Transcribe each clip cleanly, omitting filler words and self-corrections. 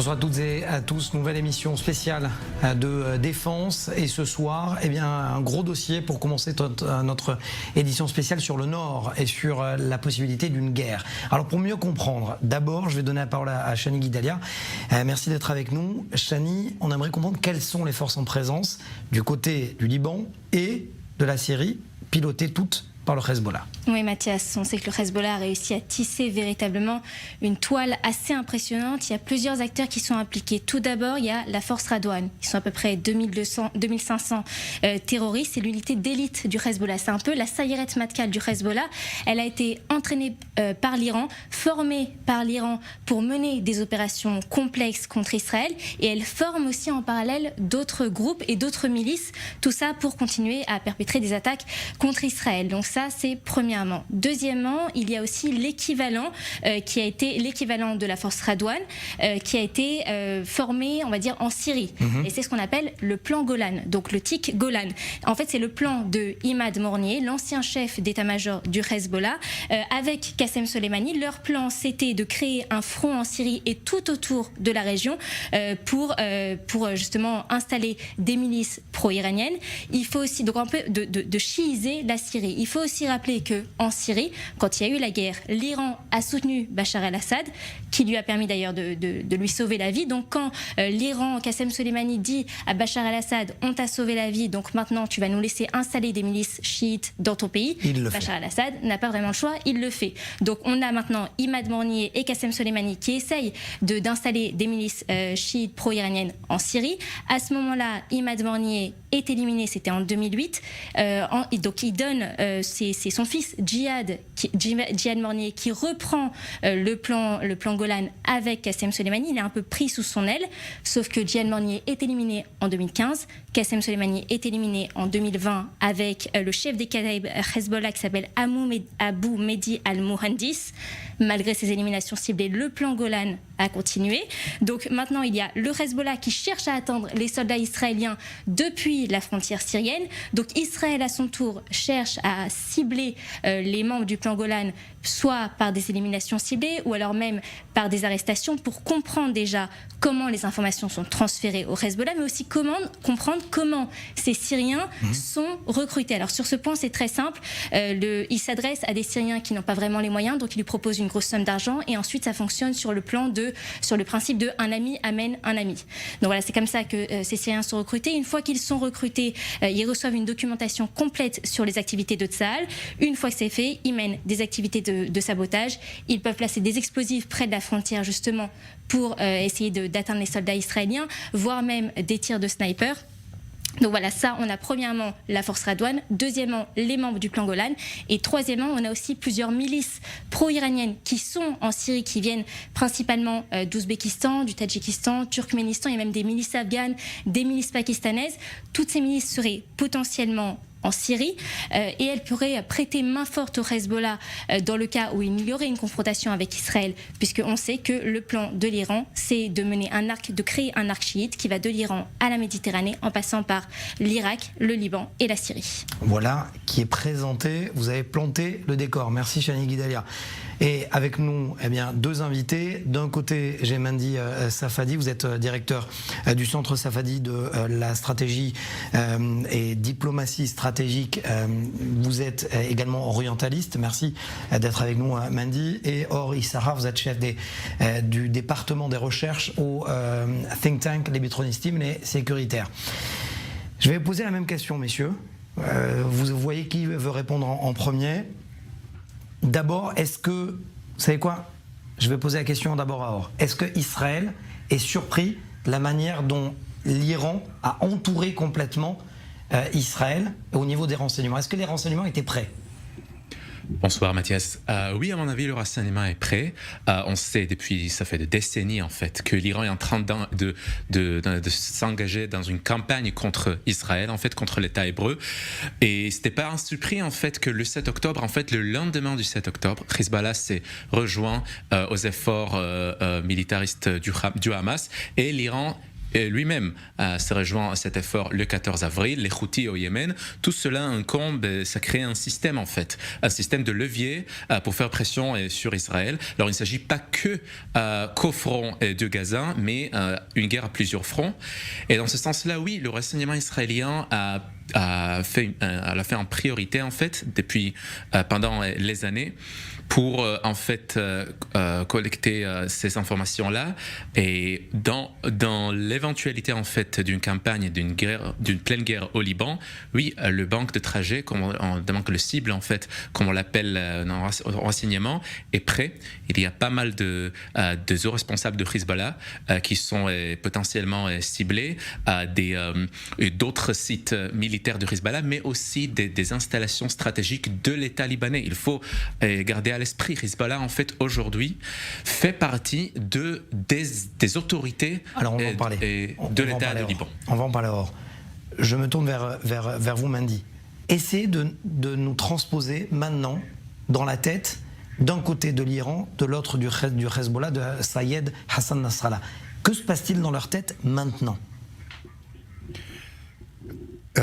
Bonsoir à toutes et à tous, nouvelle émission spéciale de défense et ce soir, un gros dossier pour commencer notre édition spéciale sur le Nord et sur la possibilité d'une guerre. Alors pour mieux comprendre, d'abord je vais donner la parole à Chani Guidalia. Merci d'être avec nous. Chani, on aimerait comprendre quelles sont les forces en présence du côté du Liban et de la Syrie, pilotées toutes par le Hezbollah. Oui Mathias, on sait que le Hezbollah a réussi à tisser véritablement une toile assez impressionnante. Il y a plusieurs acteurs qui sont impliqués. Tout d'abord, il y a la force Radouane. Ils sont à peu près 2500 terroristes. C'est l'unité d'élite du Hezbollah. C'est un peu la Sayeret Matkal du Hezbollah. Elle a été entraînée par l'Iran, formée par l'Iran pour mener des opérations complexes contre Israël. Et elle forme aussi en parallèle d'autres groupes et d'autres milices. Tout ça pour continuer à perpétrer des attaques contre Israël. Donc ça, c'est premièrement. Deuxièmement, il y a aussi l'équivalent qui a été l'équivalent de la force Radouane qui a été formé, on va dire, en Syrie. Et c'est ce qu'on appelle le plan Golan, donc le TIC Golan. En fait, c'est le plan de Imad Mornier, l'ancien chef d'état-major du Hezbollah, avec Qassem Soleimani. Leur plan, c'était de créer un front en Syrie et tout autour de la région pour justement installer des milices pro-iraniennes. Il faut aussi donc un peu de chiiser la Syrie. Il faut aussi rappeler que en Syrie, quand il y a eu la guerre, l'Iran a soutenu Bachar el-Assad, qui lui a permis d'ailleurs de lui sauver la vie. Donc quand l'Iran, Qassem Soleimani dit à Bachar el-Assad, on t'a sauvé la vie, donc maintenant tu vas nous laisser installer des milices chiites dans ton pays, Bachar el-Assad n'a pas vraiment le choix, il le fait. Donc on a maintenant Imad Mornier et Qassem Soleimani qui essayent d'installer des milices chiites pro-iraniennes en Syrie. À ce moment-là, Imad Mornier est éliminé, c'était en 2008. Donc il donne, c'est son fils Djihad Mornier qui reprend le plan Golan avec Qassem Soleimani. Il est un peu pris sous son aile, sauf que Djihad Mornier est éliminé en 2015. Qassem Soleimani est éliminé en 2020 avec le chef des Kataib Hezbollah qui s'appelle Abu Mehdi al-Muhandis. Malgré ces éliminations ciblées, le plan Golan a continué. Donc maintenant, il y a le Hezbollah qui cherche à atteindre les soldats israéliens depuis la frontière syrienne. Donc Israël, à son tour, cherche à cibler les membres du plan Golan, soit par des éliminations ciblées ou alors même par des arrestations, pour comprendre déjà comment les informations sont transférées au Hezbollah, mais aussi comprendre comment ces Syriens sont recrutés. Alors sur ce point, c'est très simple. Il s'adresse à des Syriens qui n'ont pas vraiment les moyens, donc il lui propose une grosse somme d'argent, et ensuite ça fonctionne sur le principe de un ami amène un ami. Donc voilà, c'est comme ça que ces Syriens sont recrutés. Une fois qu'ils sont recrutés, ils reçoivent une documentation complète sur les activités de Tsahal. Une fois que c'est fait, ils mènent des activités de sabotage. Ils peuvent placer des explosifs près de la frontière justement pour essayer d'atteindre les soldats israéliens, voire même des tirs de sniper. Donc voilà, ça, on a premièrement la force Radouane, deuxièmement les membres du plan Golan, et troisièmement, on a aussi plusieurs milices pro-iraniennes qui sont en Syrie, qui viennent principalement d'Ouzbékistan, du Tadjikistan, Turkménistan. Il y a même des milices afghanes, des milices pakistanaises. Toutes ces milices seraient potentiellement en Syrie, et elle pourrait prêter main forte au Hezbollah dans le cas où il y aurait une confrontation avec Israël, puisqu'on sait que le plan de l'Iran, c'est de créer un arc chiite qui va de l'Iran à la Méditerranée en passant par l'Irak, le Liban et la Syrie. Voilà qui est présenté, vous avez planté le décor. Merci Chani Guidalia. Et avec nous, deux invités. D'un côté, j'ai Mendy Safadi, vous êtes directeur du Centre Safadi de la stratégie et diplomatie stratégique. Vous êtes également orientaliste. Merci d'être avec nous, Mendy. Et Or Issara, vous êtes chef du département des recherches au think tank Lebitronistim, les sécuritaires. Je vais vous poser la même question, messieurs. Vous voyez qui veut répondre en premier. D'abord, vous savez quoi? Je vais poser la question d'abord à Or. Est-ce que Israël est surpris de la manière dont l'Iran a entouré complètement Israël au niveau des renseignements? Est-ce que les renseignements étaient prêts? Bonsoir Mathias. Oui, à mon avis, le renseignement est prêt. On sait ça fait des décennies en fait, que l'Iran est en train de s'engager dans une campagne contre Israël, en fait, contre l'État hébreu. Et c'était pas un surpris en fait que le 7 octobre, en fait, le lendemain du 7 octobre, Hezbollah s'est rejoint aux efforts militaristes du Hamas, et l'Iran lui-même s'est rejoint à cet effort le 14 avril, les Houthis au Yémen. Tout cela incombe, ça crée un système en fait, un système de levier pour faire pression sur Israël. Alors il ne s'agit pas qu'au front de Gaza, mais une guerre à plusieurs fronts. Et dans ce sens-là, oui, le renseignement israélien a fait en priorité en fait depuis pendant les années pour en fait collecter ces informations-là, et dans l'éventualité en fait d'une campagne, d'une pleine guerre au Liban, oui, le banc de trajet, donc le cible en fait, comme on l'appelle dans le renseignement, est prêt. Il y a pas mal de hauts responsables de Hezbollah qui sont potentiellement ciblés, d'autres sites militaires de Hezbollah, mais aussi des installations stratégiques de l'État libanais. Il faut garder à l'esprit, Hezbollah en fait aujourd'hui fait partie des autorités de l'État du Liban. On va en parler hors. Je me tourne vers vous, Mandy. Essayez de nous transposer maintenant dans la tête d'un côté de l'Iran, de l'autre du Hezbollah, de Sayed Hassan Nasrallah. Que se passe-t-il dans leur tête maintenant? Nous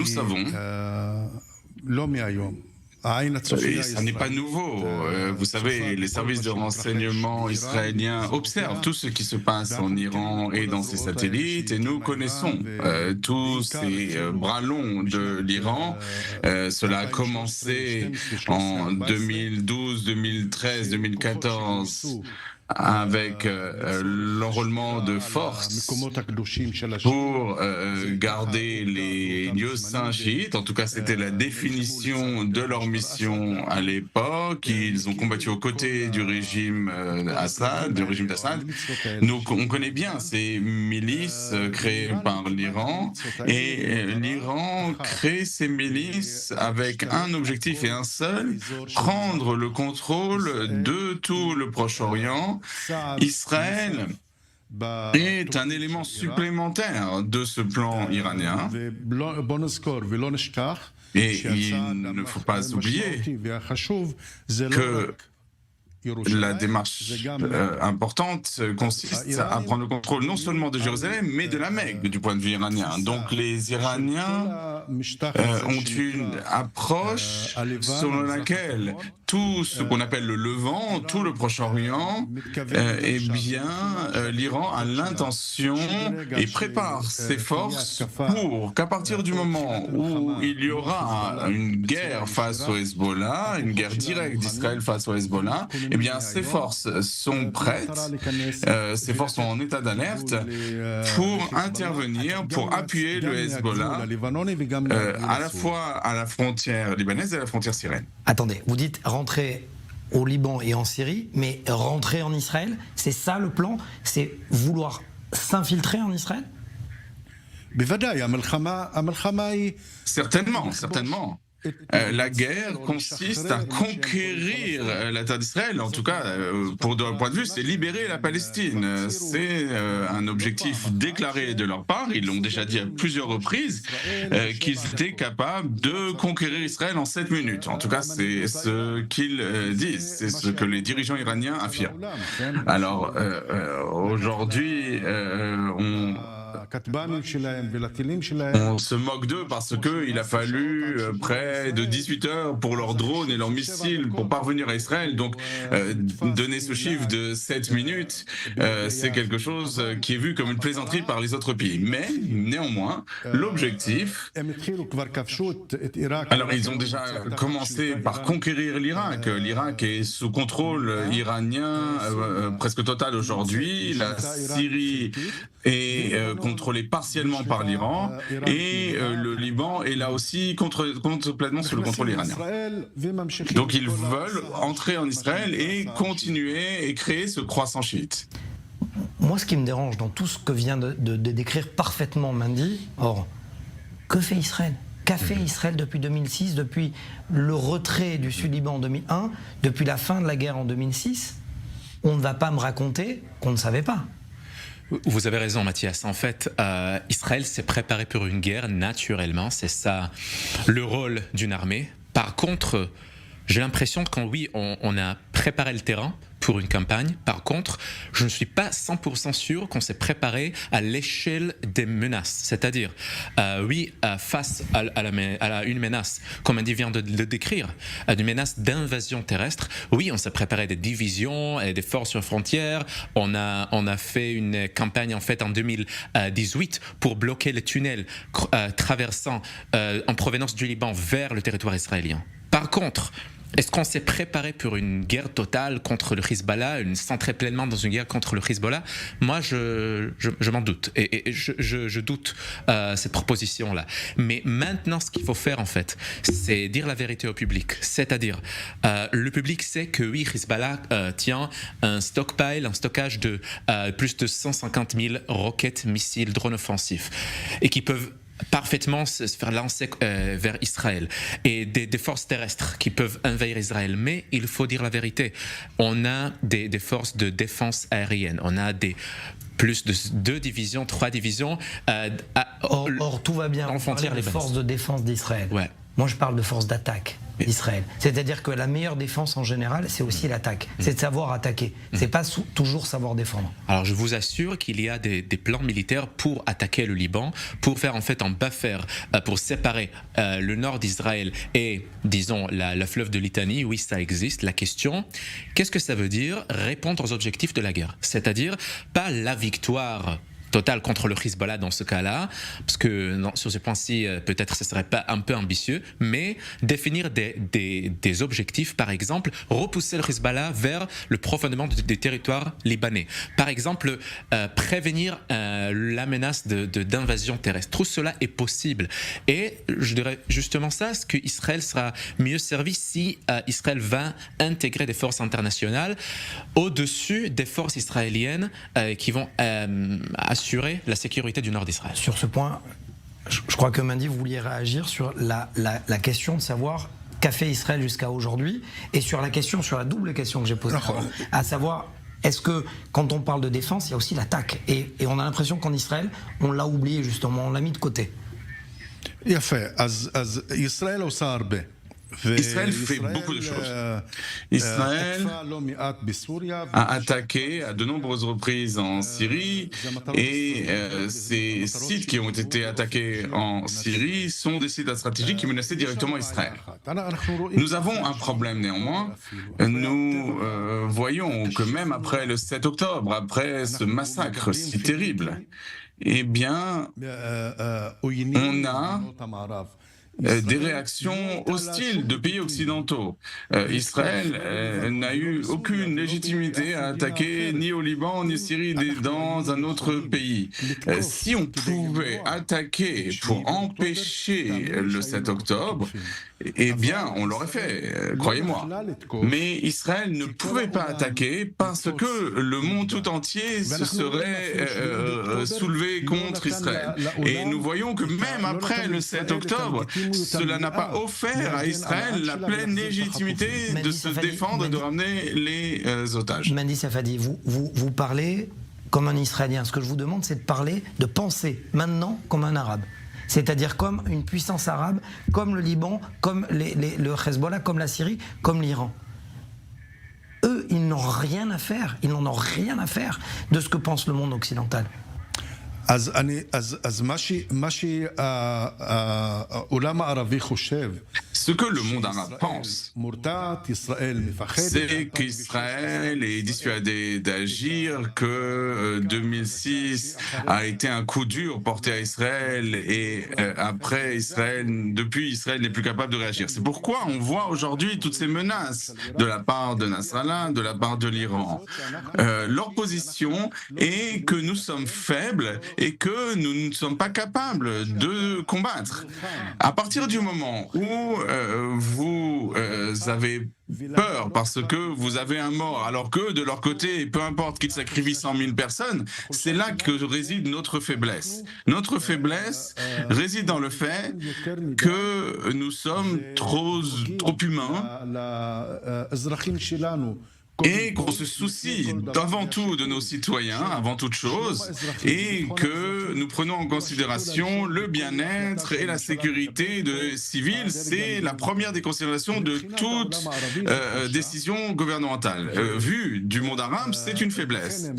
savons, et ça n'est pas nouveau, vous savez, les services de renseignement israéliens observent tout ce qui se passe en Iran et dans ses satellites, et nous connaissons tous ces bras longs de l'Iran. Cela a commencé en 2012, 2013, 2014, avec l'enrôlement de forces pour garder les lieux saints chiites. En tout cas, c'était la définition de leur mission à l'époque. Ils ont combattu aux côtés du régime d'Assad. Nous, on connaît bien ces milices créées par l'Iran, et l'Iran crée ces milices avec un objectif et un seul: prendre le contrôle de tout le Proche-Orient. Israël est un élément supplémentaire de ce plan iranien. Et il ne faut pas oublier que la démarche importante consiste à prendre le contrôle non seulement de Jérusalem, mais de la Mecque du point de vue iranien. Donc les Iraniens ont une approche selon laquelle tout ce qu'on appelle le Levant, tout le Proche-Orient, eh bien, l'Iran a l'intention et prépare ses forces pour qu'à partir du moment où il y aura une guerre face au Hezbollah, une guerre directe d'Israël face au Hezbollah, eh bien, ces forces sont prêtes, ces forces sont en état d'alerte pour intervenir, pour appuyer le Hezbollah, à la fois à la frontière libanaise et à la frontière syrienne. Attendez, vous dites rentrer au Liban et en Syrie, mais rentrer en Israël, c'est ça le plan? C'est vouloir s'infiltrer en Israël? Certainement, certainement. La guerre consiste à conquérir la terre d'Israël. En tout cas, pour de leur point de vue, c'est libérer la Palestine. C'est un objectif déclaré de leur part. Ils l'ont déjà dit à plusieurs reprises qu'ils étaient capables de conquérir Israël en 7 minutes. En tout cas, c'est ce qu'ils disent. C'est ce que les dirigeants iraniens affirment. Alors, aujourd'hui, on se moque d'eux parce qu'il a fallu près de 18 heures pour leurs drones et leurs missiles pour parvenir à Israël. Donc, donner ce chiffre de 7 minutes, c'est quelque chose qui est vu comme une plaisanterie par les autres pays. Mais, néanmoins, l'objectif... Alors, ils ont déjà commencé par conquérir l'Irak. L'Irak est sous contrôle iranien presque total aujourd'hui. La Syrie est contrôlée partiellement par l'Iran, et le Liban est là aussi complètement sous le contrôle iranien. Donc ils veulent entrer en Israël et continuer et créer ce croissant chiite. Moi, ce qui me dérange dans tout ce que vient de décrire parfaitement Mandy, or, que fait Israël? Qu'a fait Israël depuis 2006, depuis le retrait du Sud-Liban en 2001, depuis la fin de la guerre en 2006? On ne va pas me raconter qu'on ne savait pas. Vous avez raison, Mathias. En fait, Israël s'est préparé pour une guerre naturellement. C'est ça le rôle d'une armée. Par contre, j'ai l'impression qu'on a préparé le terrain pour une campagne. Par contre, je ne suis pas 100% sûr qu'on s'est préparé à l'échelle des menaces. C'est-à-dire, face à une menace, comme Andy vient de le décrire, à une menace d'invasion terrestre, oui, on s'est préparé des divisions et des forces sur frontières. On a fait une campagne en fait en 2018 pour bloquer les tunnels traversant en provenance du Liban vers le territoire israélien. Par contre, est-ce qu'on s'est préparé pour une guerre totale contre le Hezbollah, s'entrer pleinement dans une guerre contre le Hezbollah? Moi, je m'en doute. Et je doute cette proposition-là. Mais maintenant, ce qu'il faut faire, en fait, c'est dire la vérité au public. C'est-à-dire, le public sait que oui, Hezbollah tient un stockpile, un stockage de plus de 150 000 roquettes, missiles, drones offensifs. Et qui peuvent parfaitement se faire lancer vers Israël et des forces terrestres qui peuvent envahir Israël. Mais il faut dire la vérité, on a des forces de défense aérienne, on a plus de 2 divisions, 3 divisions. Or, tout va bien. On parle des forces de défense d'Israël. Ouais. Moi, je parle de forces d'attaque d'Israël. C'est-à-dire que la meilleure défense en général, c'est aussi l'attaque. C'est de savoir attaquer. C'est pas toujours savoir défendre. Alors, je vous assure qu'il y a des plans militaires pour attaquer le Liban, pour faire en fait un buffer, pour séparer le nord d'Israël et, disons, la fleuve de Litanie. Oui, ça existe. La question, qu'est-ce que ça veut dire répondre aux objectifs de la guerre? C'est-à-dire, pas la victoire total contre le Hezbollah dans ce cas-là, parce que sur ce point-ci, peut-être ce serait pas un peu ambitieux, mais définir des objectifs, par exemple, repousser le Hezbollah vers le profondément des territoires libanais. Par exemple, prévenir la menace d'invasion terrestre. Tout cela est possible. Et je dirais justement ça, c'est qu'Israël sera mieux servi si Israël va intégrer des forces internationales au-dessus des forces israéliennes qui vont assurer la sécurité du nord d'Israël. Sur ce point, je crois que Mandy, vous vouliez réagir sur la question de savoir qu'a fait Israël jusqu'à aujourd'hui et sur la double question que j'ai posée, à savoir, est-ce que quand on parle de défense, il y a aussi l'attaque et on a l'impression qu'en Israël, on l'a oublié justement, on l'a mis de côté. Israël fait beaucoup de choses. Israël a attaqué à de nombreuses reprises en Syrie et ces sites qui ont été attaqués en Syrie sont des sites stratégiques qui menaçaient directement Israël. Nous avons un problème néanmoins. Nous voyons que même après le 7 octobre, après ce massacre si terrible, eh bien, on a des réactions hostiles de pays occidentaux. Israël n'a eu aucune légitimité à attaquer ni au Liban ni en Syrie dans un autre pays. Si on pouvait attaquer pour empêcher le 7 octobre, eh bien, on l'aurait fait, croyez-moi. Mais Israël ne pouvait pas attaquer parce que le monde tout entier se serait soulevé contre Israël. Et nous voyons que même après le 7 octobre, cela n'a pas offert à Israël la pleine légitimité de se défendre et de ramener les otages. Mandy Safadi, vous parlez comme un Israélien. Ce que je vous demande, c'est de penser maintenant comme un Arabe. C'est-à-dire comme une puissance arabe, comme le Liban, comme le Hezbollah, comme la Syrie, comme l'Iran. Eux, ils n'ont rien à faire, ils n'en ont rien à faire de ce que pense le monde occidental. Ce que le monde arabe pense, c'est qu'Israël est dissuadé d'agir, que 2006 a été un coup dur porté à Israël et depuis Israël n'est plus capable de réagir. C'est pourquoi on voit aujourd'hui toutes ces menaces de la part de Nasrallah, de la part de l'Iran. Leur position est que nous sommes faibles et que nous ne sommes pas capables de combattre. À partir du moment où vous avez peur parce que vous avez un mort, alors que de leur côté, peu importe qu'ils sacrifient 100 000 personnes, c'est là que réside notre faiblesse. Notre faiblesse réside dans le fait que nous sommes trop humains et qu'on se soucie avant tout de nos citoyens, avant toute chose, et que nous prenons en considération le bien-être et la sécurité civile. C'est la première des considérations de toute décision gouvernementale. Vu du monde arabe, c'est une faiblesse.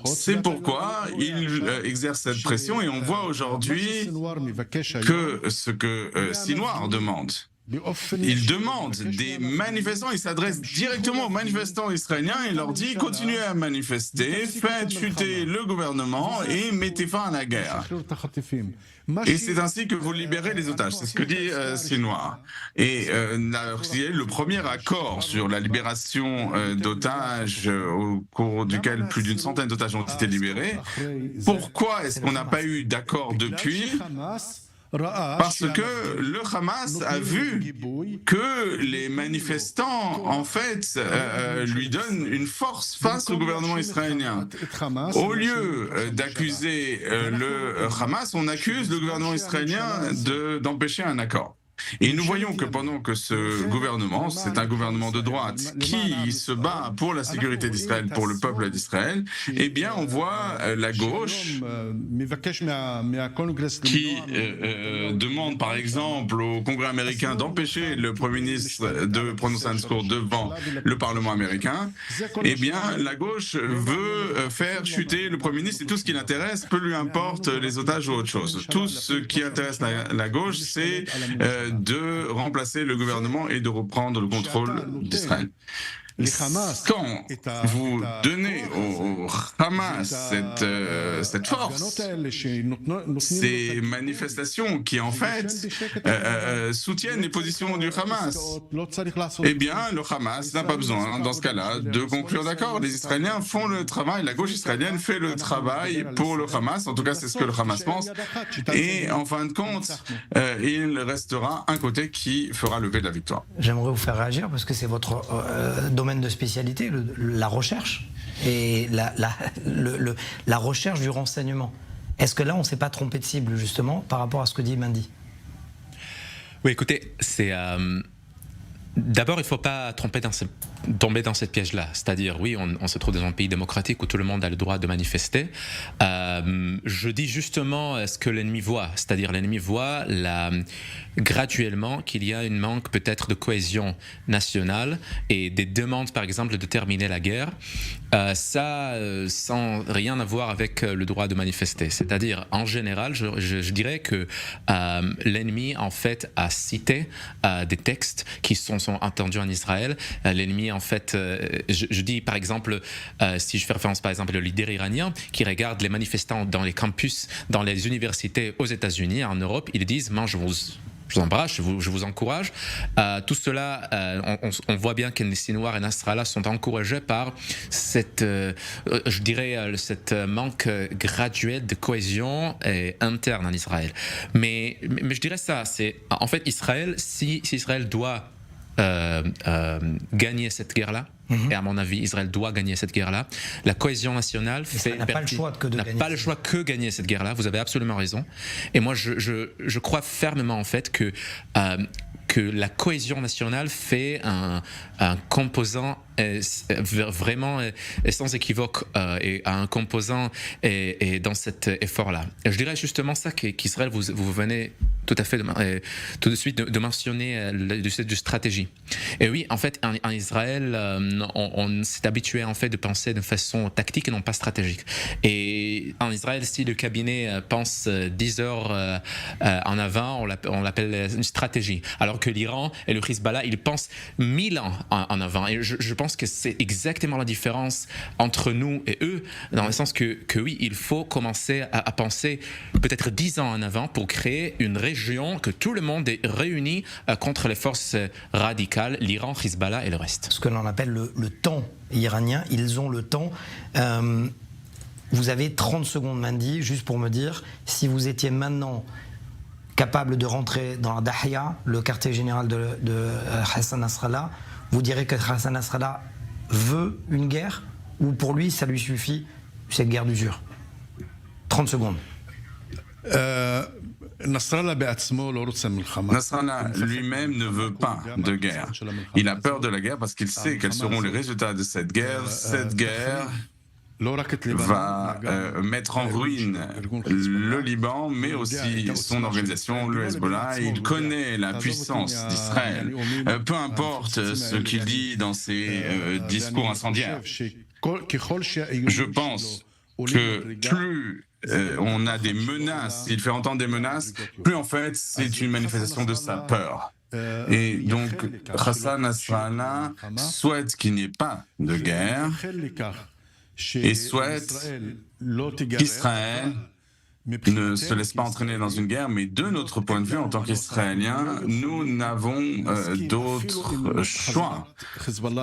C'est pourquoi il exerce cette pression et on voit aujourd'hui que ce que Sinwar demande. Il demande des manifestants, il s'adresse directement aux manifestants israéliens et leur dit continuez à manifester, faites chuter le gouvernement et mettez fin à la guerre. Et c'est ainsi que vous libérez les otages, c'est ce que dit Sinwar. Et le premier accord sur la libération d'otages au cours duquel plus d'une centaine d'otages ont été libérés, pourquoi est-ce qu'on n'a pas eu d'accord depuis ? Parce que le Hamas a vu que les manifestants, en fait, lui donnent une force face au gouvernement israélien. Au lieu d'accuser le Hamas, on accuse le gouvernement israélien d'empêcher un accord. Et nous voyons que pendant que ce gouvernement, c'est un gouvernement de droite qui se bat pour la sécurité d'Israël, pour le peuple d'Israël, eh bien on voit la gauche qui demande par exemple au Congrès américain d'empêcher le Premier ministre de prononcer un discours devant le Parlement américain. Eh bien la gauche veut faire chuter le Premier ministre et tout ce qui l'intéresse, peu lui importe les otages ou autre chose. Tout ce qui intéresse la gauche, c'est de remplacer le gouvernement et de reprendre le contrôle d'Israël. Quand vous donnez au Hamas cette force, ces manifestations qui en fait soutiennent les positions du Hamas, eh bien le Hamas n'a pas besoin dans ce cas-là de conclure d'accord. Les Israéliens font le travail, la gauche israélienne fait le travail pour le Hamas, en tout cas c'est ce que le Hamas pense, et en fin de compte il restera un côté qui fera lever la victoire. J'aimerais vous faire réagir parce que c'est votre domaine de spécialité, la recherche et la recherche du renseignement. Est-ce que là, on ne s'est pas trompé de cible, justement, par rapport à ce que dit Mendy ? Oui, écoutez, c'est... D'abord, il ne faut pas tomber dans cette piège-là. C'est-à-dire, oui, on se trouve dans un pays démocratique où tout le monde a le droit de manifester. Je dis justement ce que l'ennemi voit. C'est-à-dire, l'ennemi voit graduellement qu'il y a une manque peut-être de cohésion nationale et des demandes, par exemple, de terminer la guerre. Ça, sans rien à voir avec le droit de manifester. C'est-à-dire, en général, je dirais que l'ennemi, en fait, a cité des textes qui sont entendus en Israël. L'ennemi, en fait, je dis par exemple, si je fais référence par exemple au leader iranien qui regarde les manifestants dans les campus, dans les universités aux États-Unis, en Europe, ils disent, moi je vous embrasse, je vous encourage. Tout cela, on voit bien que Sinwar et Nasrallah sont encouragés par cette manque graduel de cohésion interne en Israël. Mais je dirais ça, c'est en fait Israël, si Israël doit gagner cette guerre-là, et à mon avis, Israël doit gagner cette guerre-là. La cohésion nationale n'a pas le choix que gagner cette guerre-là. Vous avez absolument raison. Et moi, je crois fermement en fait que la cohésion nationale fait un composant vraiment sans équivoque et un composant et dans cet effort-là. Je dirais justement ça qu'Israël, vous venez tout à fait tout de suite de mentionner du stratégie. Et oui, en fait, en Israël, on s'est habitué en fait de penser de façon tactique et non pas stratégique. Et en Israël, si le cabinet pense 10 heures en avant, on l'appelle une stratégie. Alors que l'Iran et le Hezbollah, ils pensent 1000 ans en avant. Et je pense que c'est exactement la différence entre nous et eux, dans le sens que oui, il faut commencer à penser peut-être 10 ans en avant pour créer une région que tout le monde est réuni contre les forces radicales, l'Iran, Hezbollah et le reste. Ce que l'on appelle le temps iranien, ils ont le temps. Vous avez 30 secondes, Mendy, juste pour me dire si vous étiez maintenant capable de rentrer dans la Dahia, le quartier général de Hassan Nasrallah, vous direz que Hassan Nasrallah veut une guerre ou pour lui ça lui suffit cette guerre d'usure? 30 secondes. Nasrallah lui-même ne veut pas de guerre. Il a peur de la guerre parce qu'il sait quels seront les résultats de cette guerre. Cette guerre va mettre en ruine le Liban, mais aussi son organisation, le Hezbollah. Il connaît la puissance d'Israël, peu importe ce qu'il dit dans ses discours incendiaires. Je pense que plus on a des menaces, il fait entendre des menaces, plus en fait c'est une manifestation de sa peur. Et donc Hassan Nasrallah souhaite qu'il n'y ait pas de guerre et souhaite qu'Israël ne se laisse pas entraîner dans une guerre, mais de notre point de vue, en tant qu'Israéliens, nous n'avons d'autre choix.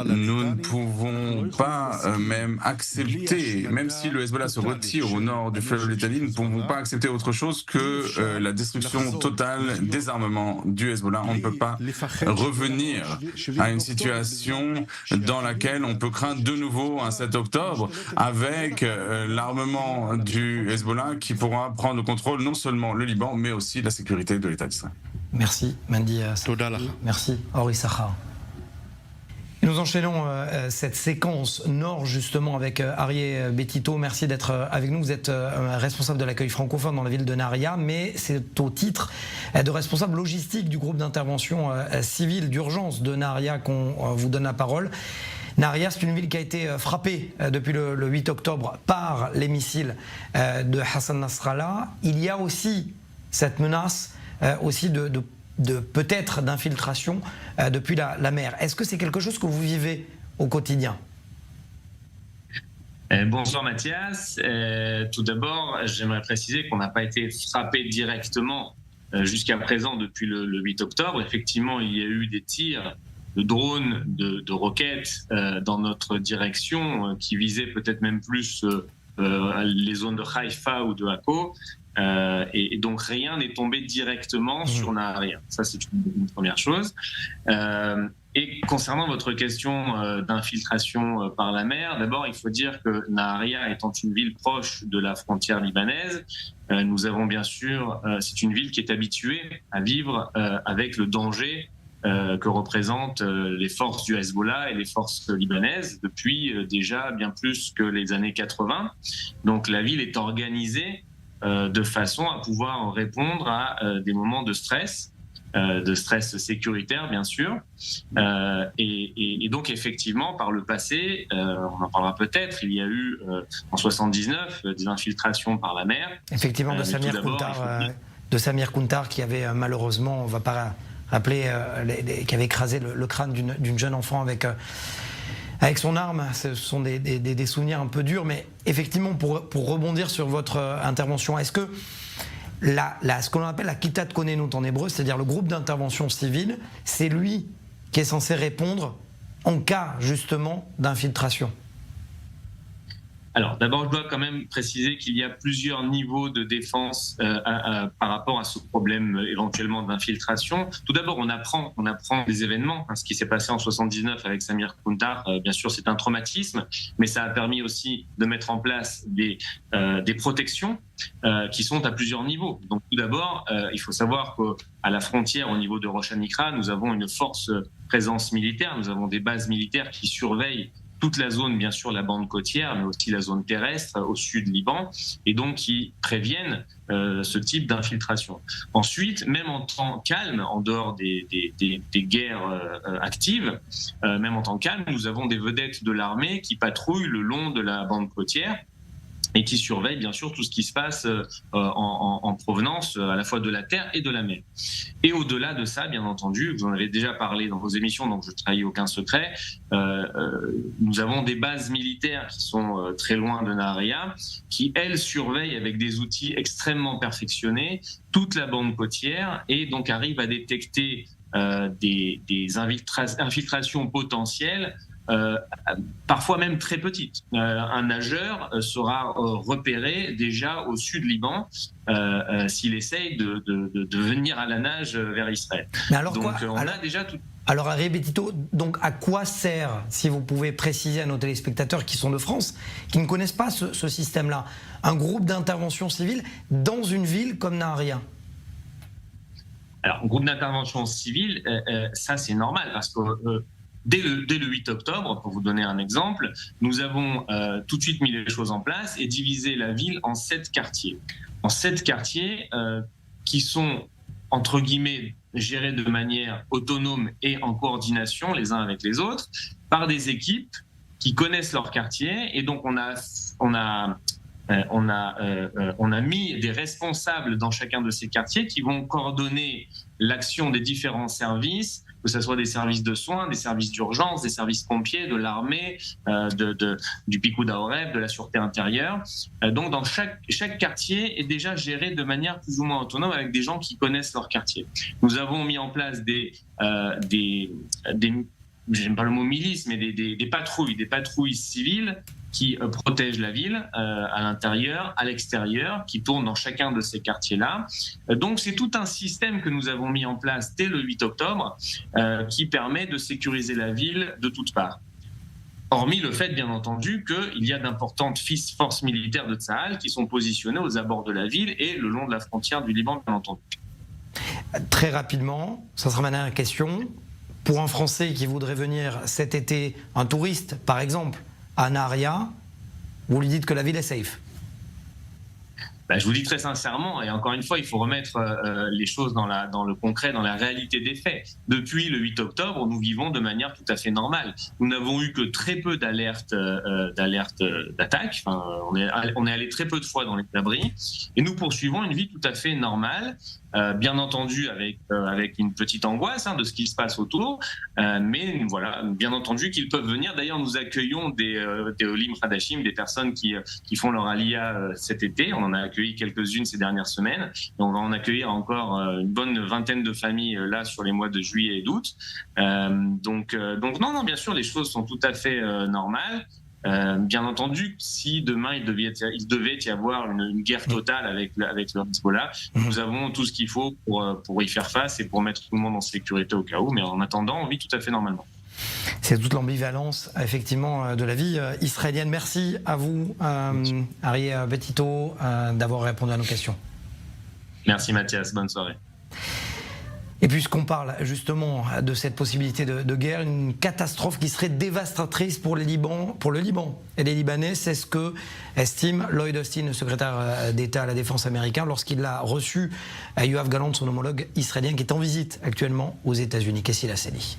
Nous ne pouvons pas même accepter, même si le Hezbollah se retire au nord du fleuve l'Italie, nous ne pouvons pas accepter autre chose que la destruction totale, désarmement du Hezbollah. On ne peut pas revenir à une situation dans laquelle on peut craindre de nouveau un 7 octobre avec l'armement du Hezbollah qui pourra prendre le contrôle non seulement le Liban, mais aussi la sécurité de l'État d'Israël. Merci, Mendy Safadi. Merci, Ori Sachar. Nous enchaînons cette séquence nord justement avec Arié Betito. Merci d'être avec nous. Vous êtes responsable de l'accueil francophone dans la ville de Nahariya, mais c'est au titre de responsable logistique du groupe d'intervention civile d'urgence de Nahariya qu'on vous donne la parole. Nahariya, c'est une ville qui a été frappée depuis le 8 octobre par les missiles de Hassan Nasrallah. Il y a aussi cette menace aussi de peut-être d'infiltration depuis la mer. Est-ce que c'est quelque chose que vous vivez au quotidien ? Bonjour Mathias. Tout d'abord, j'aimerais préciser qu'on n'a pas été frappé directement jusqu'à présent depuis le 8 octobre. Effectivement, il y a eu des tirs de drones, de roquettes dans notre direction qui visaient peut-être même plus les zones de Haïfa ou de Akko. Et donc rien n'est tombé directement sur Nahariya. Ça, c'est une première chose. Et concernant votre question d'infiltration par la mer, d'abord, il faut dire que Nahariya étant une ville proche de la frontière libanaise, nous avons bien sûr, c'est une ville qui est habituée à vivre avec le danger que représentent les forces du Hezbollah et les forces libanaises depuis déjà bien plus que les années 80. Donc la ville est organisée de façon à pouvoir répondre à des moments de stress sécuritaire bien sûr. Et donc effectivement, par le passé, on en parlera peut-être, il y a eu en 79 des infiltrations par la mer. Effectivement, de Samir Kuntar qui avait malheureusement, on ne va pas rappeler, qui avait écrasé le crâne d'une jeune enfant avec son arme. Ce sont des souvenirs un peu durs, mais effectivement, pour rebondir sur votre intervention, est-ce que ce qu'on appelle la Kitat Konenut en hébreu, c'est-à-dire le groupe d'intervention civile, c'est lui qui est censé répondre en cas justement d'infiltration? Alors, d'abord, je dois quand même préciser qu'il y a plusieurs niveaux de défense par rapport à ce problème éventuellement d'infiltration. Tout d'abord, on apprend des événements. Ce qui s'est passé en 79 avec Samir Kuntar, bien sûr, c'est un traumatisme, mais ça a permis aussi de mettre en place des protections qui sont à plusieurs niveaux. Donc, tout d'abord, il faut savoir qu'à la frontière, au niveau de Rosh Hanikra, nous avons une forte présence militaire. Nous avons des bases militaires qui surveillent toute la zone, bien sûr, la bande côtière, mais aussi la zone terrestre au sud Liban, et donc qui préviennent ce type d'infiltration. Ensuite, même en temps calme, en dehors des guerres actives, même en temps calme, nous avons des vedettes de l'armée qui patrouillent le long de la bande côtière et qui surveillent bien sûr tout ce qui se passe en provenance à la fois de la terre et de la mer. Et au-delà de ça, bien entendu, vous en avez déjà parlé dans vos émissions, donc je ne trahis aucun secret, nous avons des bases militaires qui sont très loin de Nahariya, qui, elles, surveillent avec des outils extrêmement perfectionnés toute la bande côtière et donc arrivent à détecter des infiltrations potentielles, parfois même très petites. Un nageur sera repéré déjà au sud Liban s'il essaye de venir à la nage vers Israël. Mais alors donc quoi, a déjà tout. Alors Arié Betito, donc à quoi sert, si vous pouvez préciser à nos téléspectateurs qui sont de France, qui ne connaissent pas ce système-là, un groupe d'intervention civile dans une ville comme Nahariya? Alors, groupe d'intervention civile, ça c'est normal parce que dès le 8 octobre, pour vous donner un exemple, nous avons tout de suite mis les choses en place et divisé la ville en 7 quartiers. En 7 quartiers qui sont, entre guillemets, gérés de manière autonome et en coordination les uns avec les autres par des équipes qui connaissent leur quartier. Et donc, on a mis des responsables dans chacun de ces quartiers qui vont coordonner l'action des différents services, que ce soit des services de soins, des services d'urgence, des services pompiers, de l'armée, du Picou d'Aoreb, de la sûreté intérieure. Donc, dans chaque quartier est déjà géré de manière plus ou moins autonome avec des gens qui connaissent leur quartier. Nous avons mis en place j'aime pas le mot milice, mais des patrouilles civiles qui protègent la ville à l'intérieur, à l'extérieur, qui tournent dans chacun de ces quartiers-là. Donc c'est tout un système que nous avons mis en place dès le 8 octobre qui permet de sécuriser la ville de toutes parts. Hormis le fait, bien entendu, qu'il y a d'importantes forces militaires de Tsahal qui sont positionnées aux abords de la ville et le long de la frontière du Liban, bien entendu. Très rapidement, ça sera ma dernière question. Pour un Français qui voudrait venir cet été, un touriste par exemple, à Nahariya, vous lui dites que la ville est safe? Je vous dis très sincèrement, et encore une fois, il faut remettre les choses dans le concret, dans la réalité des faits. Depuis le 8 octobre, nous vivons de manière tout à fait normale. Nous n'avons eu que très peu d'alertes d'attaque. Enfin, on est allé très peu de fois dans les abris, et nous poursuivons une vie tout à fait normale. Bien entendu avec une petite angoisse de ce qui se passe autour, mais voilà, bien entendu qu'ils peuvent venir. D'ailleurs, nous accueillons des Olim Hadashim, des personnes qui font leur Aliyah cet été. On en a accueilli quelques-unes ces dernières semaines, et on va en accueillir encore une bonne vingtaine de familles là sur les mois de juillet et d'août. Donc non, bien sûr, les choses sont tout à fait normales. Bien entendu, si demain il devait y avoir une guerre totale avec le Hezbollah, nous avons tout ce qu'il faut pour y faire face et pour mettre tout le monde en sécurité au cas où, mais en attendant, on vit tout à fait normalement. C'est toute l'ambivalence, effectivement, de la vie israélienne. Merci à vous, Arié Betito, d'avoir répondu à nos questions. Merci Mathias, bonne soirée. Et puisqu'on parle justement de cette possibilité de guerre, une catastrophe qui serait dévastatrice pour le Liban et les Libanais, c'est ce que estime Lloyd Austin, le secrétaire d'État à la Défense américain, lorsqu'il a reçu Yoav Gallant, son homologue israélien, qui est en visite actuellement aux États-Unis. Qu'est-ce qu'il a dit ?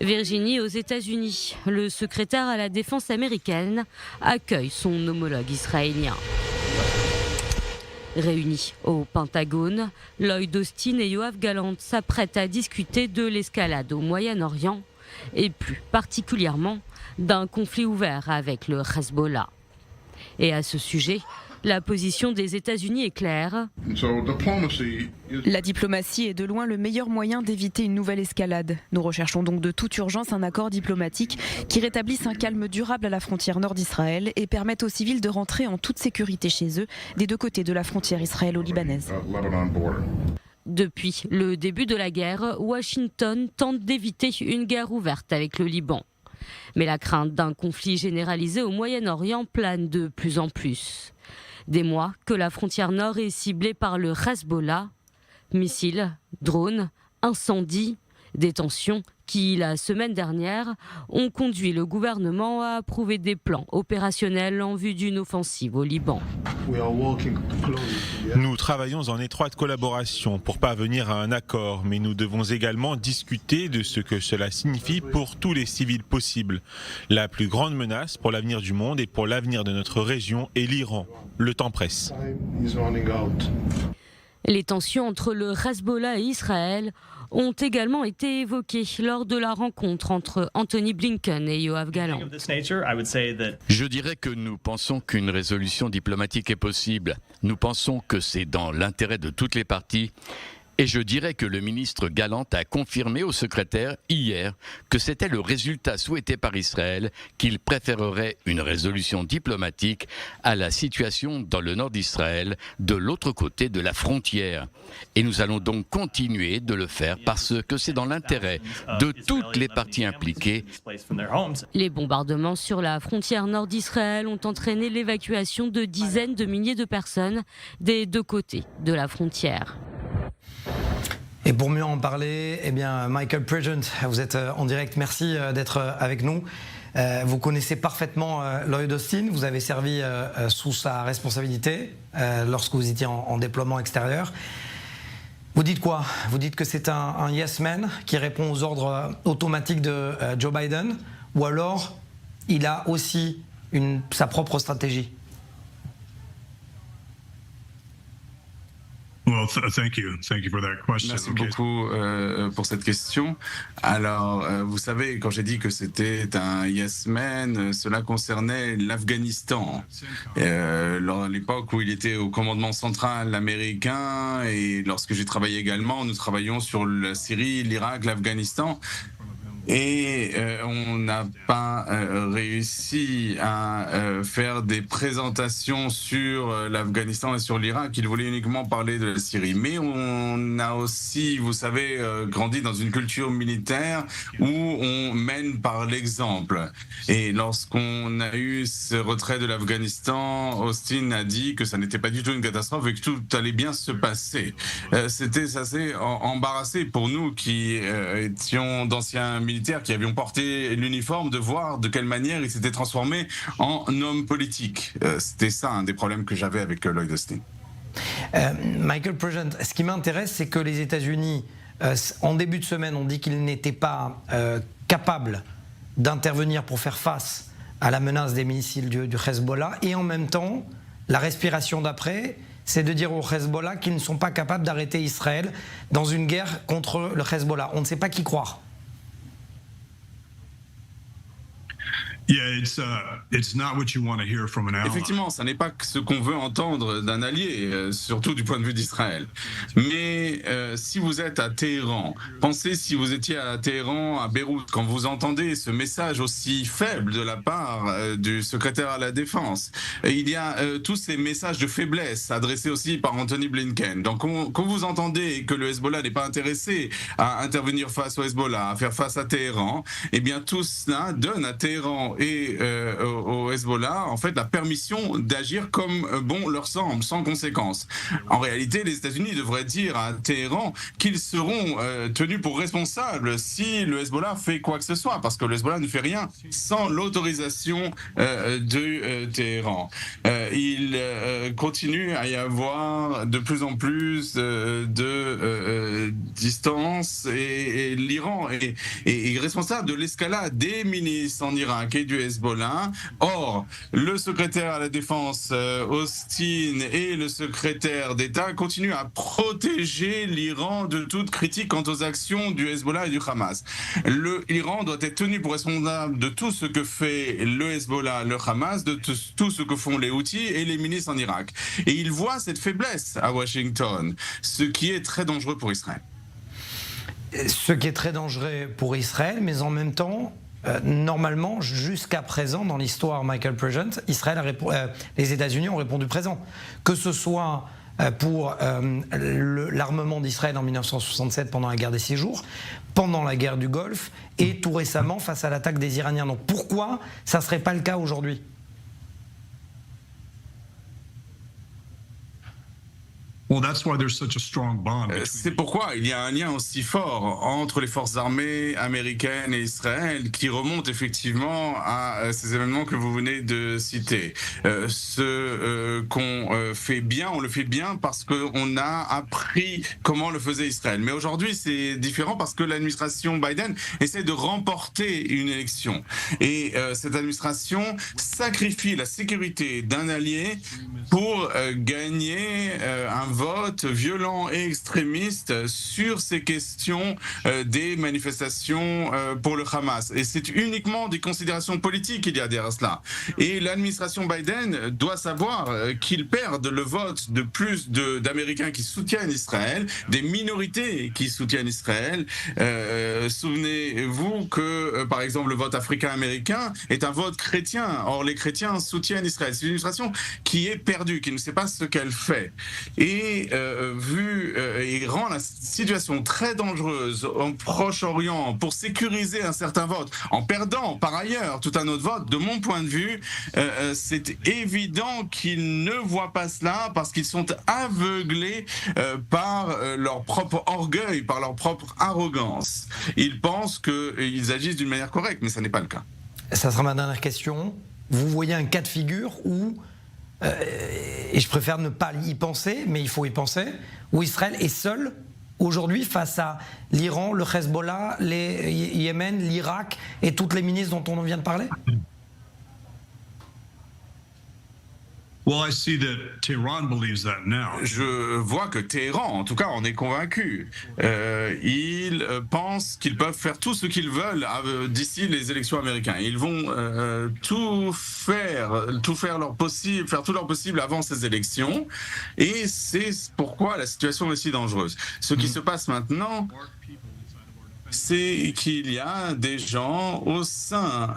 Virginie, aux États-Unis, le secrétaire à la Défense américaine accueille son homologue israélien. Réunis au Pentagone, Lloyd Austin et Yoav Gallant s'apprêtent à discuter de l'escalade au Moyen-Orient et plus particulièrement d'un conflit ouvert avec le Hezbollah. Et à ce sujet, la position des États-Unis est claire. La diplomatie est de loin le meilleur moyen d'éviter une nouvelle escalade. Nous recherchons donc de toute urgence un accord diplomatique qui rétablisse un calme durable à la frontière nord d'Israël et permette aux civils de rentrer en toute sécurité chez eux des deux côtés de la frontière israélo-libanaise. Depuis le début de la guerre, Washington tente d'éviter une guerre ouverte avec le Liban. Mais la crainte d'un conflit généralisé au Moyen-Orient plane de plus en plus. Des mois que la frontière nord est ciblée par le Hezbollah. Missiles, drones, incendies, des tensions qui, la semaine dernière, ont conduit le gouvernement à approuver des plans opérationnels en vue d'une offensive au Liban. Nous travaillons en étroite collaboration pour parvenir à un accord, mais nous devons également discuter de ce que cela signifie pour tous les civils possibles. La plus grande menace pour l'avenir du monde et pour l'avenir de notre région est l'Iran. Le temps presse. Les tensions entre le Hezbollah et Israël ont également été évoquées lors de la rencontre entre Anthony Blinken et Yoav Gallant. Je dirais que nous pensons qu'une résolution diplomatique est possible. Nous pensons que c'est dans l'intérêt de toutes les parties Et je dirais que le ministre Gallant a confirmé au secrétaire hier que c'était le résultat souhaité par Israël, qu'il préférerait une résolution diplomatique à la situation dans le nord d'Israël, de l'autre côté de la frontière. Et nous allons donc continuer de le faire parce que c'est dans l'intérêt de toutes les parties impliquées. Les bombardements sur la frontière nord d'Israël ont entraîné l'évacuation de dizaines de milliers de personnes des deux côtés de la frontière. Et pour mieux en parler, eh bien, Michael Pregent, vous êtes en direct. Merci d'être avec nous. Vous connaissez parfaitement Lloyd Austin. Vous avez servi sous sa responsabilité lorsque vous étiez en déploiement extérieur. Vous dites quoi? Vous dites que c'est un yes man qui répond aux ordres automatiques de Joe Biden, ou alors il a aussi sa propre stratégie? Merci beaucoup pour cette question. Alors, vous savez, quand j'ai dit que c'était un yes man, cela concernait l'Afghanistan. À l'époque où il était au commandement central américain, et lorsque j'ai travaillé également, nous travaillions sur la Syrie, l'Irak, l'Afghanistan. Et on n'a pas réussi à faire des présentations sur l'Afghanistan et sur l'Irak. Il voulait uniquement parler de la Syrie. Mais on a aussi, vous savez, grandi dans une culture militaire où on mène par l'exemple. Et lorsqu'on a eu ce retrait de l'Afghanistan, Austin a dit que ça n'était pas du tout une catastrophe et que tout allait bien se passer. C'était assez embarrassé pour nous qui étions d'anciens militaires, qui avions porté l'uniforme, de voir de quelle manière il s'était transformé en homme politique. C'était ça un des problèmes que j'avais avec Lloyd Austin. Michael Pregent, ce qui m'intéresse, c'est que les États-Unis, en début de semaine, ont dit qu'ils n'étaient pas capables d'intervenir pour faire face à la menace des missiles du Hezbollah, et en même temps, la respiration d'après, c'est de dire au Hezbollah qu'ils ne sont pas capables d'arrêter Israël dans une guerre contre le Hezbollah. On ne sait pas qui croire. Effectivement, ça n'est pas ce qu'on veut entendre d'un allié, surtout du point de vue d'Israël. Mais si vous êtes à Téhéran, pensez si vous étiez à Téhéran, à Beyrouth, quand vous entendez ce message aussi faible de la part du secrétaire à la Défense. Et il y a tous ces messages de faiblesse adressés aussi par Anthony Blinken. Donc quand vous entendez que le Hezbollah n'est pas intéressé à intervenir face au Hezbollah, à faire face à Téhéran, eh bien tout cela donne à Téhéran et au Hezbollah en fait la permission d'agir comme bon leur semble, sans conséquence. En réalité, les États-Unis devraient dire à Téhéran qu'ils seront tenus pour responsables si le Hezbollah fait quoi que ce soit, parce que le Hezbollah ne fait rien sans l'autorisation de Téhéran. Il continue à y avoir de plus en plus de distance, et l'Iran est responsable de l'escalade des milices en Irak et du Hezbollah. Or, le secrétaire à la Défense, Austin, et le secrétaire d'État continuent à protéger l'Iran de toute critique quant aux actions du Hezbollah et du Hamas. L'Iran doit être tenu pour responsable de tout ce que fait le Hezbollah, le Hamas, de tout ce que font les Houthis et les milices en Irak. Et il voit cette faiblesse à Washington, ce qui est très dangereux pour Israël. Ce qui est très dangereux pour Israël, mais en même temps, normalement, jusqu'à présent, dans l'histoire Michael Pregent, les États-Unis ont répondu présent. Que ce soit pour l'armement d'Israël en 1967 pendant la guerre des 6 jours, pendant la guerre du Golfe, et tout récemment face à l'attaque des Iraniens. Donc pourquoi ça ne serait pas le cas aujourd'hui ? C'est pourquoi il y a un lien aussi fort entre les forces armées américaines et Israël qui remonte effectivement à ces événements que vous venez de citer. Ce qu'on fait bien, on le fait bien parce qu'on a appris comment le faisait Israël. Mais aujourd'hui, c'est différent parce que l'administration Biden essaie de remporter une élection. Et cette administration sacrifie la sécurité d'un allié pour gagner un vote violent et extrémiste sur ces questions des manifestations pour le Hamas. Et c'est uniquement des considérations politiques qu'il y a derrière cela. Et l'administration Biden doit savoir qu'ils perdent le vote de plus d'Américains qui soutiennent Israël, des minorités qui soutiennent Israël. Souvenez-vous que, par exemple, le vote africain-américain est un vote chrétien. Or, les chrétiens soutiennent Israël. C'est une administration qui est perdue, qui ne sait pas ce qu'elle fait. Et il rend la situation très dangereuse au Proche-Orient pour sécuriser un certain vote, en perdant par ailleurs tout un autre vote. De mon point de vue, c'est évident qu'ils ne voient pas cela parce qu'ils sont aveuglés par leur propre orgueil, par leur propre arrogance. Ils pensent qu'ils agissent d'une manière correcte, mais ça n'est pas le cas. Ça sera ma dernière question. Vous voyez un cas de figure où, et je préfère ne pas y penser, mais il faut y penser, où Israël est seul aujourd'hui face à l'Iran, le Hezbollah, les Yémen, l'Irak et toutes les milices dont on vient de parler? Je vois que Téhéran, en tout cas, en est convaincu. Ils pensent qu'ils peuvent faire tout ce qu'ils veulent d'ici les élections américaines. Ils vont faire tout leur possible avant ces élections. Et c'est pourquoi la situation est si dangereuse. Ce qui se passe maintenant, c'est qu'il y a des gens au sein.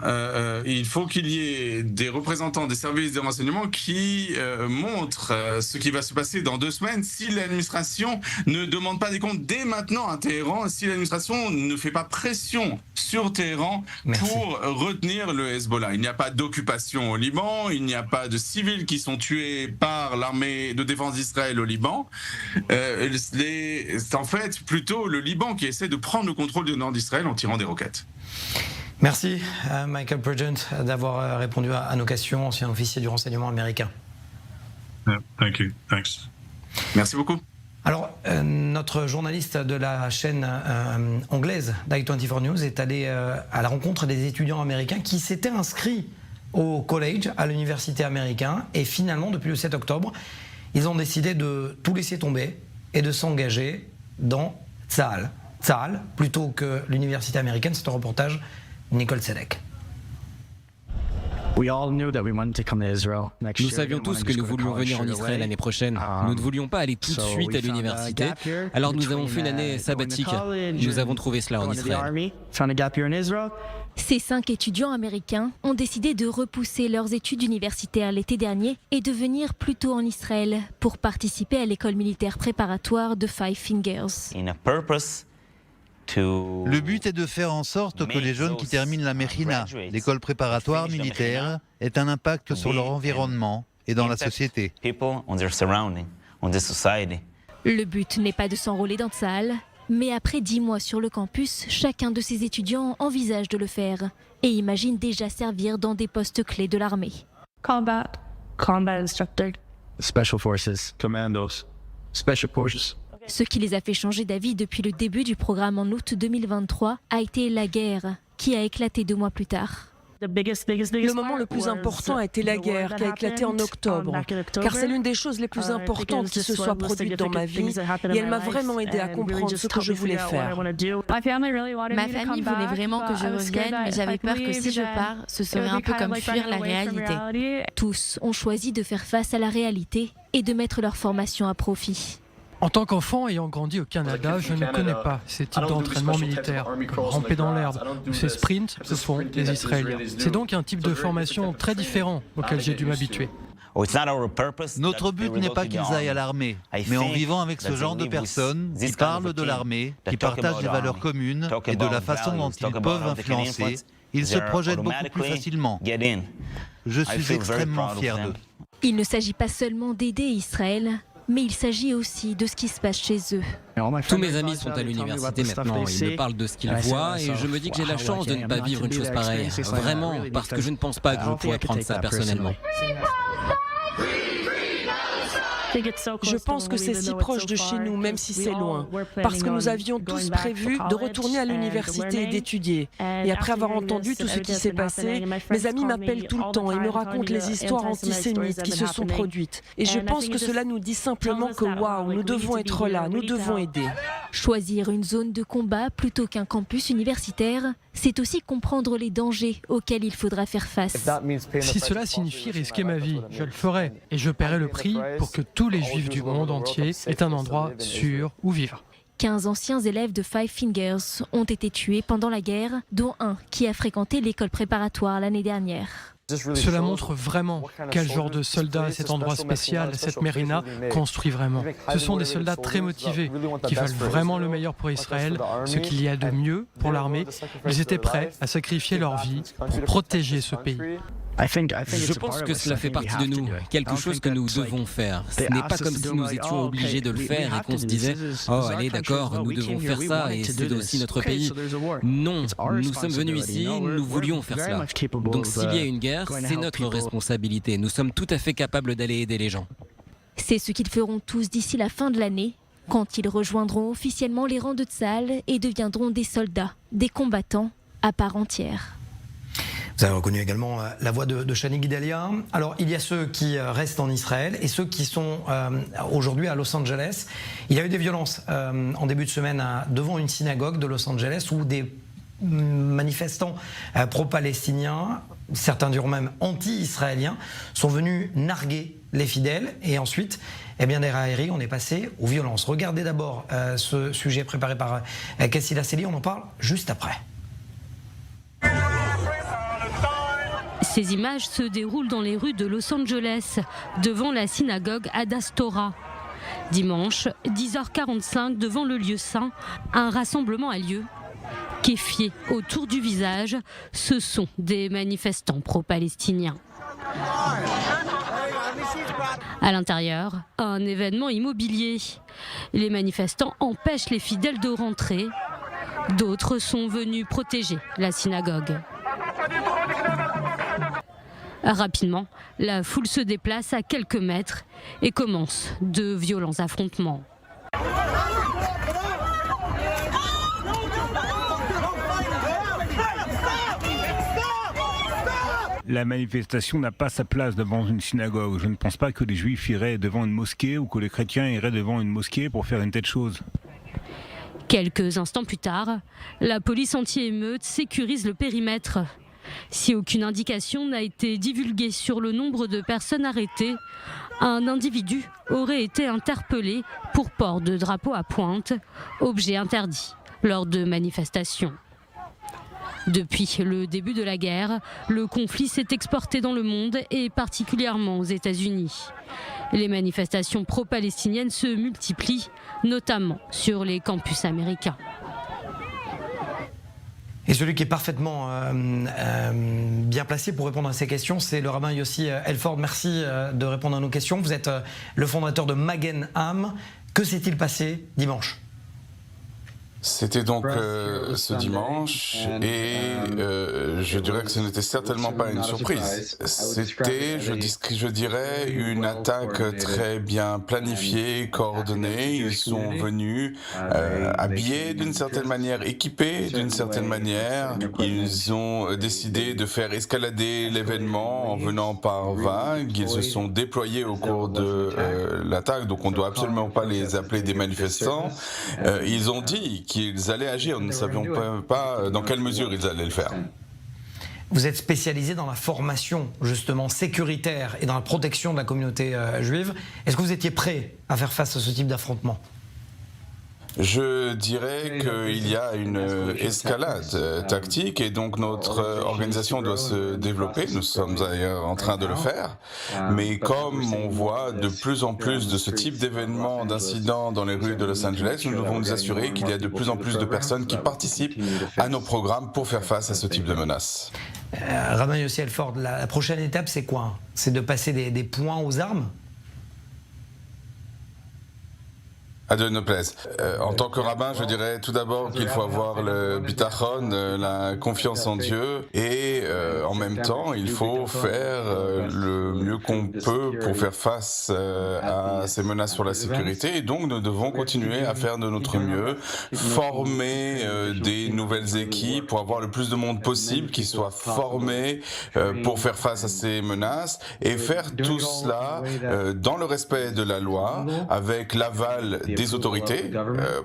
Il faut qu'il y ait des représentants des services de renseignement qui montrent ce qui va se passer dans 2 semaines si l'administration ne demande pas des comptes dès maintenant à Téhéran, si l'administration ne fait pas pression sur Téhéran pour retenir le Hezbollah. Il n'y a pas d'occupation au Liban, il n'y a pas de civils qui sont tués par l'armée de défense d'Israël au Liban. C'est en fait plutôt le Liban qui essaie de prendre le contrôle du nord d'Israël en tirant des roquettes. Merci Michael Purgent d'avoir répondu à nos questions, ancien officier du renseignement américain. Thanks. Merci beaucoup. Alors, notre journaliste de la chaîne anglaise d'i24 News est allé à la rencontre des étudiants américains qui s'étaient inscrits au college, à l'université américaine, et finalement, depuis le 7 octobre, ils ont décidé de tout laisser tomber et de s'engager dans Tsahal, plutôt que l'université américaine. C'est un reportage de Nicole Sedek. Nous savions tous que nous voulions venir en Israël l'année prochaine. Nous ne voulions pas aller tout de suite à l'université, alors nous avons fait une année sabbatique. Nous avons trouvé cela en Israël. Ces 5 étudiants américains ont décidé de repousser leurs études universitaires l'été dernier et de venir plus tôt en Israël pour participer à l'école militaire préparatoire de Five Fingers. Le but est de faire en sorte que les jeunes qui terminent la Mechina, l'école préparatoire militaire, aient un impact sur leur environnement et dans la société. Le but n'est pas de s'enrôler dans Tsahal, mais après 10 mois sur le campus, chacun de ces étudiants envisage de le faire et imagine déjà servir dans des postes clés de l'armée. Combat instructor. Special Forces. Commandos. Special Forces. Ce qui les a fait changer d'avis depuis le début du programme en août 2023 a été la guerre, qui a éclaté 2 mois plus tard. Le moment le plus important a été la guerre qui a éclaté en octobre, car c'est l'une des choses les plus importantes qui se soit produite dans ma vie et elle m'a vraiment aidé à comprendre ce que je voulais faire. Ma famille voulait vraiment que je revienne, mais j'avais peur que si je pars, ce serait un peu comme fuir la réalité. Tous ont choisi de faire face à la réalité et de mettre leur formation à profit. En tant qu'enfant ayant grandi au Canada, je ne connais pas ces types d'entraînement militaire, comme ramper dans l'herbe ou ces sprints que font les Israéliens. C'est donc un type de formation très différent auquel j'ai dû m'habituer. Notre but n'est pas qu'ils aillent à l'armée, mais en vivant avec ce genre de personnes qui parlent de l'armée, qui partagent des valeurs communes et de la façon dont ils peuvent influencer, ils se projettent beaucoup plus facilement. Je suis extrêmement fier d'eux. Il ne s'agit pas seulement d'aider Israël, mais il s'agit aussi de ce qui se passe chez eux. Tous mes amis sont à l'université maintenant, ils me parlent de ce qu'ils voient et je me dis que j'ai la chance de ne pas vivre une chose pareille. Vraiment, parce que je ne pense pas que je pourrais prendre ça personnellement. Je pense que c'est si proche de chez nous, même si c'est loin, parce que nous avions tous prévu de retourner à l'université et d'étudier. Et après avoir entendu tout ce qui s'est passé, mes amis m'appellent tout le temps et me racontent les histoires antisémites qui se sont produites. Et je pense que cela nous dit simplement que waouh, nous devons être là, nous devons aider. Choisir une zone de combat plutôt qu'un campus universitaire, c'est aussi comprendre les dangers auxquels il faudra faire face. Si cela signifie risquer ma vie, je le ferai. Et je paierai le prix pour que tous les juifs du monde entier aient un endroit sûr où vivre. 15 anciens élèves de Five Fingers ont été tués pendant la guerre, dont un qui a fréquenté l'école préparatoire l'année dernière. Cela montre vraiment quel genre de soldats cet endroit spécial, cette Mérina, construit vraiment. Ce sont des soldats très motivés, qui veulent vraiment le meilleur pour Israël, ce qu'il y a de mieux pour l'armée. Ils étaient prêts à sacrifier leur vie pour protéger ce pays. Je pense que cela fait partie de nous, quelque chose que nous devons faire. Ce n'est pas comme si nous étions obligés de le faire et qu'on se disait « Oh allez d'accord, nous devons faire ça et c'est aussi notre pays ». Non, nous sommes venus ici, nous voulions faire cela. Donc s'il y a une guerre, c'est notre responsabilité. Nous sommes tout à fait capables d'aller aider les gens. C'est ce qu'ils feront tous d'ici la fin de l'année, quand ils rejoindront officiellement les rangs de Tsahal et deviendront des soldats, des combattants à part entière. Vous avez reconnu également la voix de Shani Guidalia. Alors, il y a ceux qui restent en Israël et ceux qui sont aujourd'hui à Los Angeles. Il y a eu des violences en début de semaine devant une synagogue de Los Angeles où des manifestants pro-palestiniens, certains diront même anti-israéliens, sont venus narguer les fidèles et ensuite, eh bien, des railleries, on est passé aux violences. Regardez d'abord ce sujet préparé par Cassie Lasselli, on en parle juste après. Ces images se déroulent dans les rues de Los Angeles, devant la synagogue Hadass Torah. Dimanche, 10h45, devant le lieu saint, un rassemblement a lieu. Kéfiés autour du visage, ce sont des manifestants pro-palestiniens. À l'intérieur, un événement immobilier. Les manifestants empêchent les fidèles de rentrer. D'autres sont venus protéger la synagogue. Rapidement, la foule se déplace à quelques mètres et commence de violents affrontements. La manifestation n'a pas sa place devant une synagogue. Je ne pense pas que les juifs iraient devant une mosquée ou que les chrétiens iraient devant une mosquée pour faire une telle chose. Quelques instants plus tard, la police anti-émeute sécurise le périmètre. Si aucune indication n'a été divulguée sur le nombre de personnes arrêtées, un individu aurait été interpellé pour port de drapeau à pointe, objet interdit lors de manifestations. Depuis le début de la guerre, le conflit s'est exporté dans le monde et particulièrement aux États-Unis. Les manifestations pro-palestiniennes se multiplient, notamment sur les campus américains. Et celui qui est parfaitement bien placé pour répondre à ces questions, c'est le rabbin Yossi Elford. Merci de répondre à nos questions. Vous êtes le fondateur de Magen Am. Que s'est-il passé dimanche ? C'était donc ce dimanche et je dirais que ce n'était certainement pas une surprise. C'était, je dirais, une attaque très bien planifiée, coordonnée. Ils sont venus habillés d'une certaine manière, équipés d'une certaine manière. Ils ont décidé de faire escalader l'événement en venant par vagues. Ils se sont déployés au cours de l'attaque, donc on ne doit absolument pas les appeler des manifestants. Ils ont dit qu'ils allaient agir, nous ne savions pas dans quelle mesure ils allaient le faire. Vous êtes spécialisé dans la formation justement sécuritaire et dans la protection de la communauté juive. Est-ce que vous étiez prêt à faire face à ce type d'affrontement ? Je dirais qu'il y a une escalade tactique et donc notre organisation doit se développer. Nous sommes d'ailleurs en train de le faire. Mais comme on voit de plus en plus de ce type d'événements, d'incidents dans les rues de Los Angeles, nous devons nous assurer qu'il y a de plus en plus de personnes qui participent à nos programmes pour faire face à ce type de menaces. Rabbin Yossi Elford, la prochaine étape c'est quoi ? C'est de passer des points aux armes ? À Dieu ne plaise. En tant que rabbin, je dirais tout d'abord qu'il faut avoir le bitachon, la confiance en Dieu, et en même temps, il faut faire le mieux qu'on peut pour faire face à ces menaces sur la sécurité. Et donc, nous devons continuer à faire de notre mieux, former des nouvelles équipes pour avoir le plus de monde possible qui soit formé pour faire face à ces menaces et faire tout cela dans le respect de la loi, avec l'aval des autorités,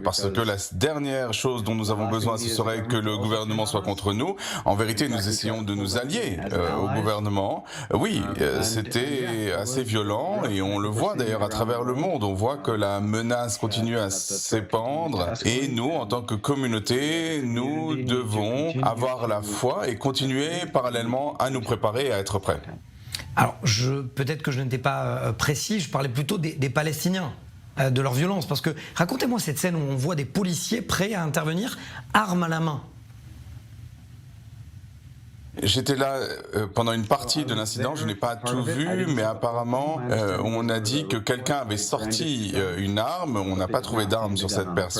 parce que la dernière chose dont nous avons besoin, ce serait que le gouvernement soit contre nous. En vérité, nous essayons de nous allier au gouvernement. Oui, c'était assez violent et on le voit d'ailleurs à travers le monde. On voit que la menace continue à s'épandre et nous, en tant que communauté, nous devons avoir la foi et continuer parallèlement à nous préparer et à être prêts. Alors, peut-être que je n'étais pas précis, je parlais plutôt des Palestiniens, de leur violence. Parce que, racontez-moi cette scène où on voit des policiers prêts à intervenir, armes à la main. J'étais là pendant une partie de l'incident, je n'ai pas tout vu, mais apparemment on a dit que quelqu'un avait sorti une arme. On n'a pas trouvé d'arme sur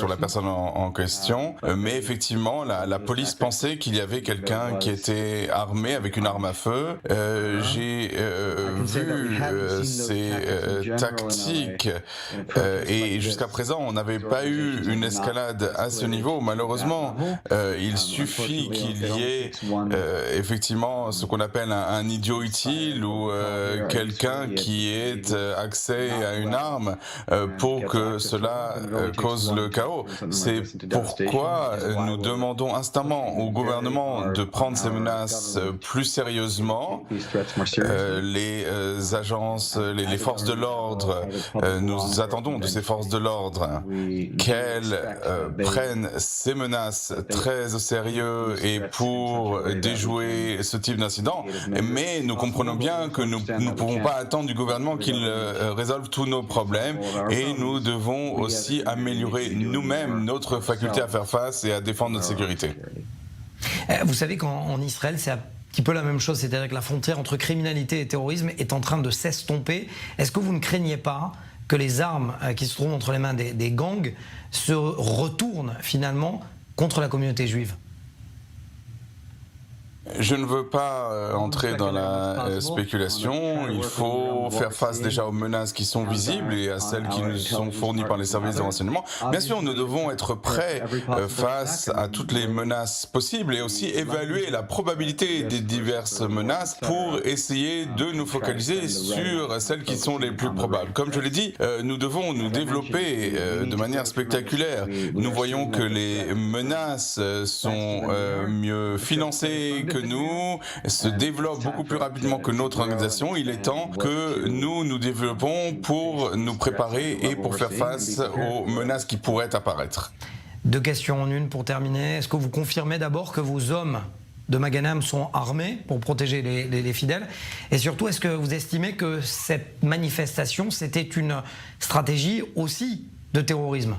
la personne en question, mais effectivement la police pensait qu'il y avait quelqu'un qui était armé avec une arme à feu. J'ai vu ces tactiques et jusqu'à présent on n'avait pas eu une escalade à ce niveau. Malheureusement, il suffit qu'il y ait effectivement ce qu'on appelle un idiot utile ou quelqu'un qui ait accès à une arme pour que cela cause le chaos. C'est pourquoi nous demandons instamment au gouvernement de prendre ces menaces plus sérieusement. Les agences, les forces de l'ordre, nous attendons de ces forces de l'ordre qu'elles prennent ces menaces très au sérieux et pour déjouer ce type d'incident, mais nous comprenons bien que nous ne pouvons pas attendre du gouvernement qu'il résolve tous nos problèmes et nous devons aussi améliorer nous-mêmes notre faculté à faire face et à défendre notre sécurité. Vous savez qu'en Israël, c'est un petit peu la même chose, c'est-à-dire que la frontière entre criminalité et terrorisme est en train de s'estomper. Est-ce que vous ne craignez pas que les armes qui se trouvent entre les mains des gangs se retournent finalement contre la communauté juive ? Je ne veux pas entrer dans la spéculation. Il faut faire face déjà aux menaces qui sont visibles et à celles qui nous sont fournies par les services de renseignement. Bien sûr, nous devons être prêts face à toutes les menaces possibles et aussi évaluer la probabilité des diverses menaces pour essayer de nous focaliser sur celles qui sont les plus probables. Comme je l'ai dit, nous devons nous développer de manière spectaculaire. Nous voyons que les menaces sont mieux financées que nous, se développe beaucoup plus rapidement que notre organisation. Il est temps que nous nous développons pour nous préparer et pour faire face aux menaces qui pourraient apparaître. 2 questions en une pour terminer. Est-ce que vous confirmez d'abord que vos hommes de Maganam sont armés pour protéger les fidèles? Et surtout, est-ce que vous estimez que cette manifestation, c'était une stratégie aussi de terrorisme?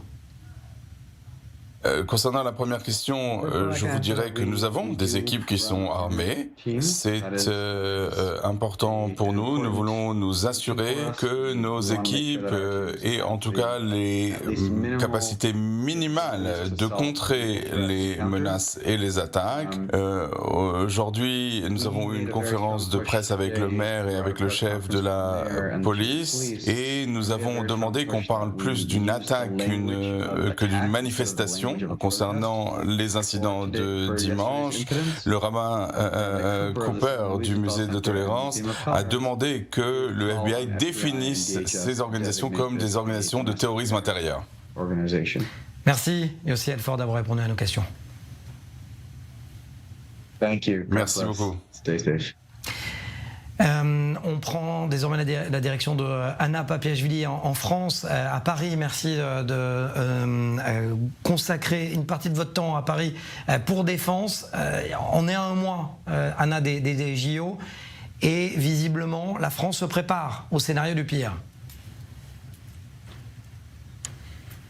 Concernant la première question, je vous dirais que nous avons des équipes qui sont armées. C'est important pour nous. Nous voulons nous assurer que nos équipes aient en tout cas les capacités minimales de contrer les menaces et les attaques. Aujourd'hui, nous avons eu une conférence de presse avec le maire et avec le chef de la police et nous avons demandé qu'on parle plus d'une attaque que d'une manifestation. Concernant les incidents de dimanche, le rabbin Cooper du musée de tolérance a demandé que le FBI définisse ces organisations comme des organisations de terrorisme intérieur. Merci Yossi Elford d'avoir répondu à nos questions. Merci beaucoup. On prend désormais la direction de Anna Papiashvili en France, à Paris. Merci de consacrer une partie de votre temps à Paris pour Défense. On est à un mois, Anna, des JO, et visiblement la France se prépare au scénario du pire.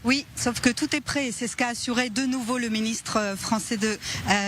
Oui, sauf que tout est prêt. C'est ce qu'a assuré de nouveau le ministre français de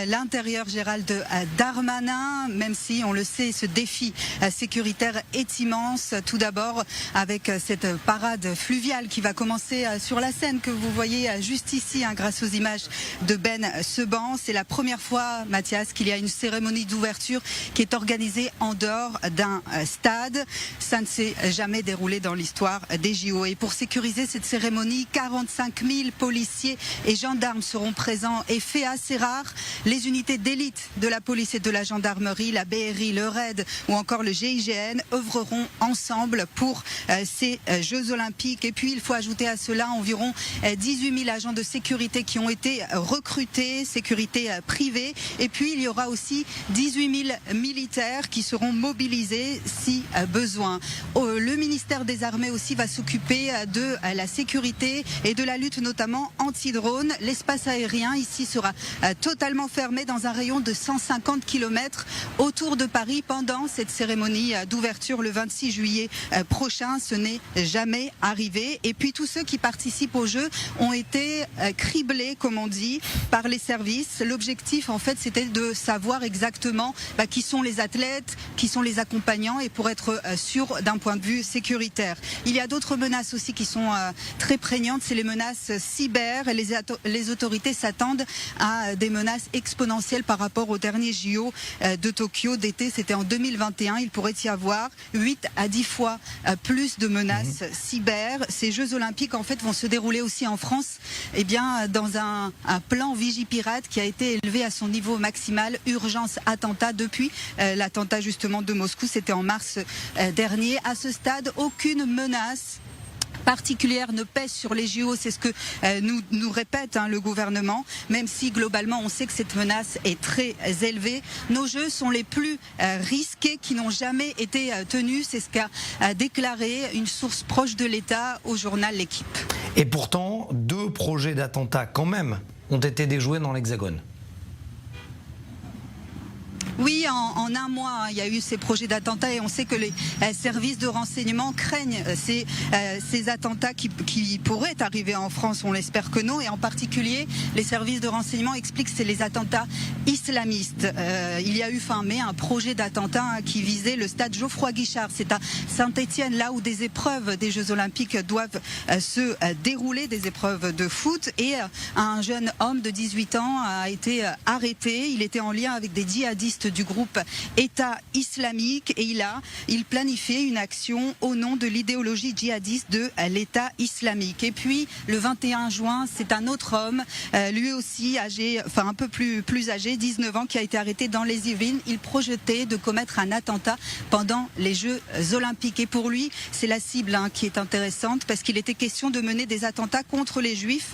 l'Intérieur, Gérald Darmanin, même si, on le sait, ce défi sécuritaire est immense. Tout d'abord, avec cette parade fluviale qui va commencer sur la Seine, que vous voyez juste ici, grâce aux images de Ben Seban. C'est la première fois, Mathias, qu'il y a une cérémonie d'ouverture qui est organisée en dehors d'un stade. Ça ne s'est jamais déroulé dans l'histoire des JO. Et pour sécuriser cette cérémonie, 45 000 policiers et gendarmes seront présents, et fait assez rare, les unités d'élite de la police et de la gendarmerie, la BRI, le RAID ou encore le GIGN œuvreront ensemble pour ces Jeux Olympiques. Et puis il faut ajouter à cela environ 18 000 agents de sécurité qui ont été recrutés, sécurité privée. Et puis il y aura aussi 18 000 militaires qui seront mobilisés si besoin. Le ministère des Armées aussi va s'occuper de la sécurité et de la lutte notamment anti-drone. L'espace aérien ici sera totalement fermé dans un rayon de 150 km autour de Paris pendant cette cérémonie d'ouverture le 26 juillet prochain. Ce n'est jamais arrivé. Et puis tous ceux qui participent aux Jeux ont été criblés, comme on dit, par les services. L'objectif en fait c'était de savoir exactement qui sont les athlètes, qui sont les accompagnants, et pour être sûr d'un point de vue sécuritaire. Il y a d'autres menaces aussi qui sont très prégnantes, c'est les menaces cyber. Les autorités s'attendent à des menaces exponentielles par rapport au dernier JO de Tokyo d'été. C'était en 2021. Il pourrait y avoir 8 à 10 fois plus de menaces cyber. Ces Jeux Olympiques en fait vont se dérouler aussi en France, dans un plan Vigipirate qui a été élevé à son niveau maximal. Urgence attentat depuis l'attentat justement de Moscou. C'était en mars dernier. À ce stade, aucune menace particulière ne pèse sur les JO, c'est ce que nous répète le gouvernement, même si globalement on sait que cette menace est très élevée. Nos Jeux sont les plus risqués qui n'ont jamais été tenus, c'est ce qu'a déclaré une source proche de l'État au journal L'Équipe. Et pourtant, 2 projets d'attentats quand même ont été déjoués dans l'Hexagone. Oui, en un mois, il y a eu ces projets d'attentats, et on sait que les services de renseignement craignent ces attentats qui pourraient arriver en France. On l'espère que non, et en particulier, les services de renseignement expliquent que c'est les attentats islamistes. Il y a eu fin mai un projet d'attentat qui visait le stade Geoffroy-Guichard. C'est à Saint-Étienne, là où des épreuves des Jeux Olympiques doivent se dérouler, des épreuves de foot, et un jeune homme de 18 ans a été arrêté. Il était en lien avec des djihadistes du groupe État islamique, et il planifiait une action au nom de l'idéologie djihadiste de l'État islamique. Et puis le 21 juin, c'est un autre homme, lui aussi âgé, un peu plus âgé, 19 ans, qui a été arrêté dans les Yvelines. Il projetait de commettre un attentat pendant les Jeux Olympiques. Et pour lui, c'est la cible qui est intéressante, parce qu'il était question de mener des attentats contre les Juifs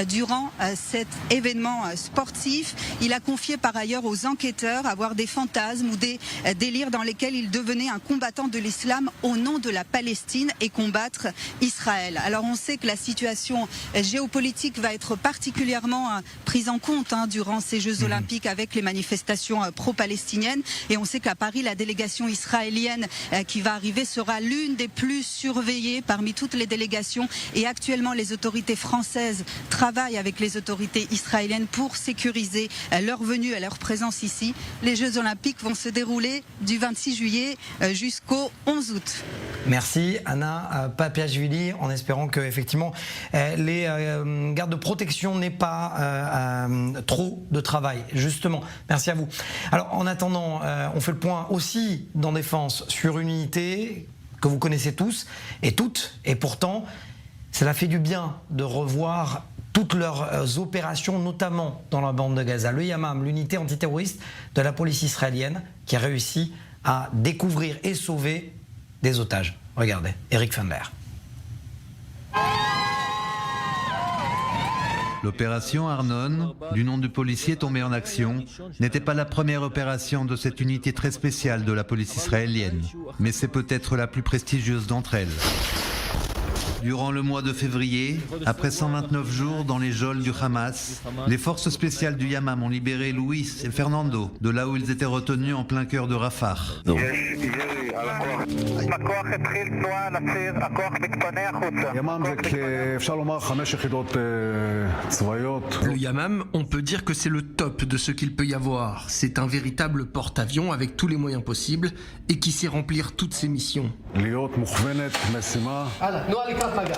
durant cet événement sportif. Il a confié par ailleurs aux enquêteurs avoir des fantasmes ou des délires dans lesquels il devenait un combattant de l'islam au nom de la Palestine et combattre Israël. Alors on sait que la situation géopolitique va être particulièrement prise en compte durant ces Jeux Olympiques, avec les manifestations pro-palestiniennes, et on sait qu'à Paris, la délégation israélienne qui va arriver sera l'une des plus surveillées parmi toutes les délégations, et actuellement les autorités françaises travaillent avec les autorités israéliennes pour sécuriser leur venue et leur présence ici. Les Jeux Olympiques vont se dérouler du 26 juillet jusqu'au 11 août. Merci Anna Papiashvili, en espérant que effectivement les gardes de protection n'aient pas trop de travail, justement. Merci à vous. Alors en attendant, on fait le point aussi dans Défense sur une unité que vous connaissez tous et toutes, et pourtant cela fait du bien de revoir toutes leurs opérations, notamment dans la bande de Gaza. Le Yamam, l'unité antiterroriste de la police israélienne, qui a réussi à découvrir et sauver des otages. Regardez, Eric Fendler. L'opération Arnon, du nom du policier tombé en action, n'était pas la première opération de cette unité très spéciale de la police israélienne, mais c'est peut-être la plus prestigieuse d'entre elles. Durant le mois de février, après 129 jours dans les geôles du Hamas, les forces spéciales du Yamam ont libéré Luis et Fernando de là où ils étaient retenus en plein cœur de Rafah. Le Yamam, on peut dire que c'est le top de ce qu'il peut y avoir. C'est un véritable porte-avions avec tous les moyens possibles et qui sait remplir toutes ses missions.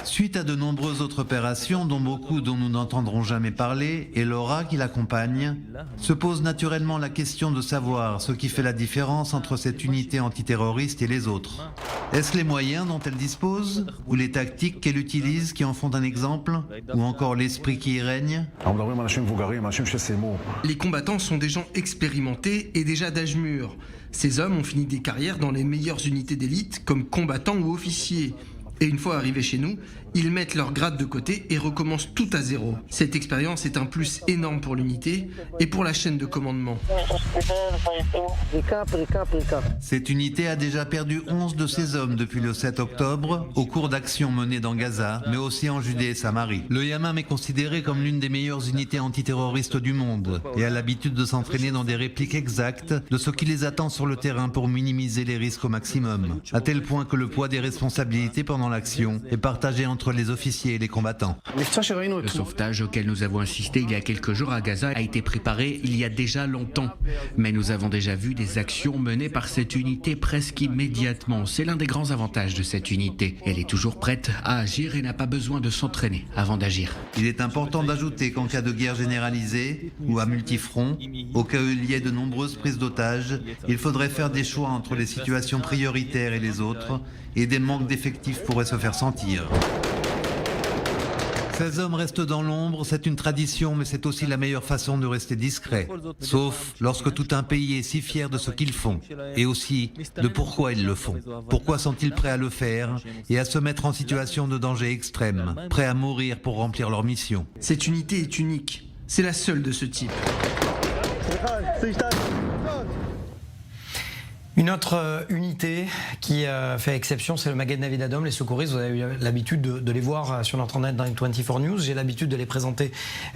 Suite à de nombreuses autres opérations, dont beaucoup dont nous n'entendrons jamais parler, et Laura qui l'accompagne, se pose naturellement la question de savoir ce qui fait la différence entre cette unité antiterroriste et les autres. Est-ce les moyens dont elle dispose, ou les tactiques qu'elle utilise qui en font un exemple, ou encore l'esprit qui y règne? Les combattants sont des gens expérimentés et déjà d'âge mûr. Ces hommes ont fini des carrières dans les meilleures unités d'élite comme combattants ou officiers. Et une fois arrivés chez nous, ils mettent leur grade de côté et recommencent tout à zéro. Cette expérience est un plus énorme pour l'unité et pour la chaîne de commandement. Cette unité a déjà perdu 11 de ses hommes depuis le 7 octobre, au cours d'actions menées dans Gaza, mais aussi en Judée et Samarie. Le Yamam est considéré comme l'une des meilleures unités antiterroristes du monde et a l'habitude de s'entraîner dans des répliques exactes de ce qui les attend sur le terrain pour minimiser les risques au maximum, à tel point que le poids des responsabilités pendant l'action est partagé entre les officiers et les combattants. Le sauvetage auquel nous avons assisté il y a quelques jours à Gaza a été préparé il y a déjà longtemps. Mais nous avons déjà vu des actions menées par cette unité presque immédiatement. C'est l'un des grands avantages de cette unité. Elle est toujours prête à agir et n'a pas besoin de s'entraîner avant d'agir. Il est important d'ajouter qu'en cas de guerre généralisée ou à multifront, au cas où il y ait de nombreuses prises d'otages, il faudrait faire des choix entre les situations prioritaires et les autres, et des manques d'effectifs pourraient se faire sentir. Ces hommes restent dans l'ombre, c'est une tradition, mais c'est aussi la meilleure façon de rester discret. Sauf lorsque tout un pays est si fier de ce qu'ils font, et aussi de pourquoi ils le font. Pourquoi sont-ils prêts à le faire et à se mettre en situation de danger extrême, prêts à mourir pour remplir leur mission? Cette unité est unique, c'est la seule de ce type. Une autre unité qui fait exception, c'est le Magen David Adom, les secouristes. Vous avez eu l'habitude de les voir sur notre net dans les 24 News. J'ai l'habitude de les présenter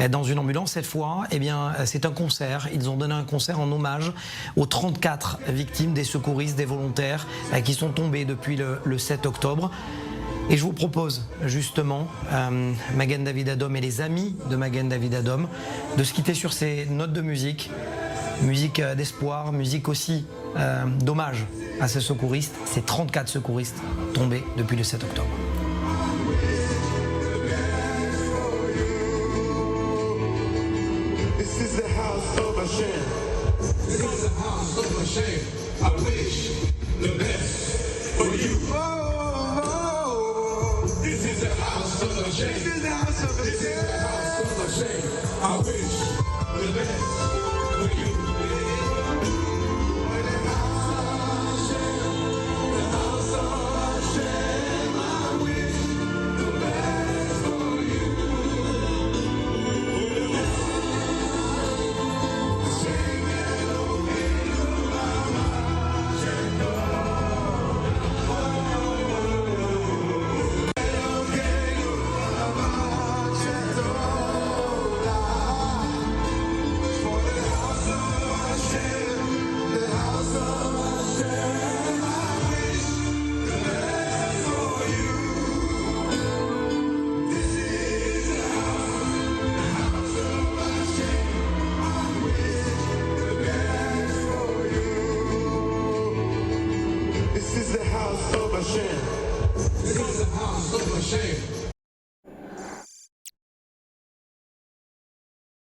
dans une ambulance. Cette fois, eh bien, c'est un concert. Ils ont donné un concert en hommage aux 34 victimes des secouristes, des volontaires qui sont tombés depuis le 7 octobre. Et je vous propose justement, Magen David Adom et les amis de Magen David Adom, de se quitter sur ces notes de musique. Musique d'espoir, musique aussi d'hommage à ces secouristes, ces 34 secouristes tombés depuis le 7 octobre. This is the house of Hashem.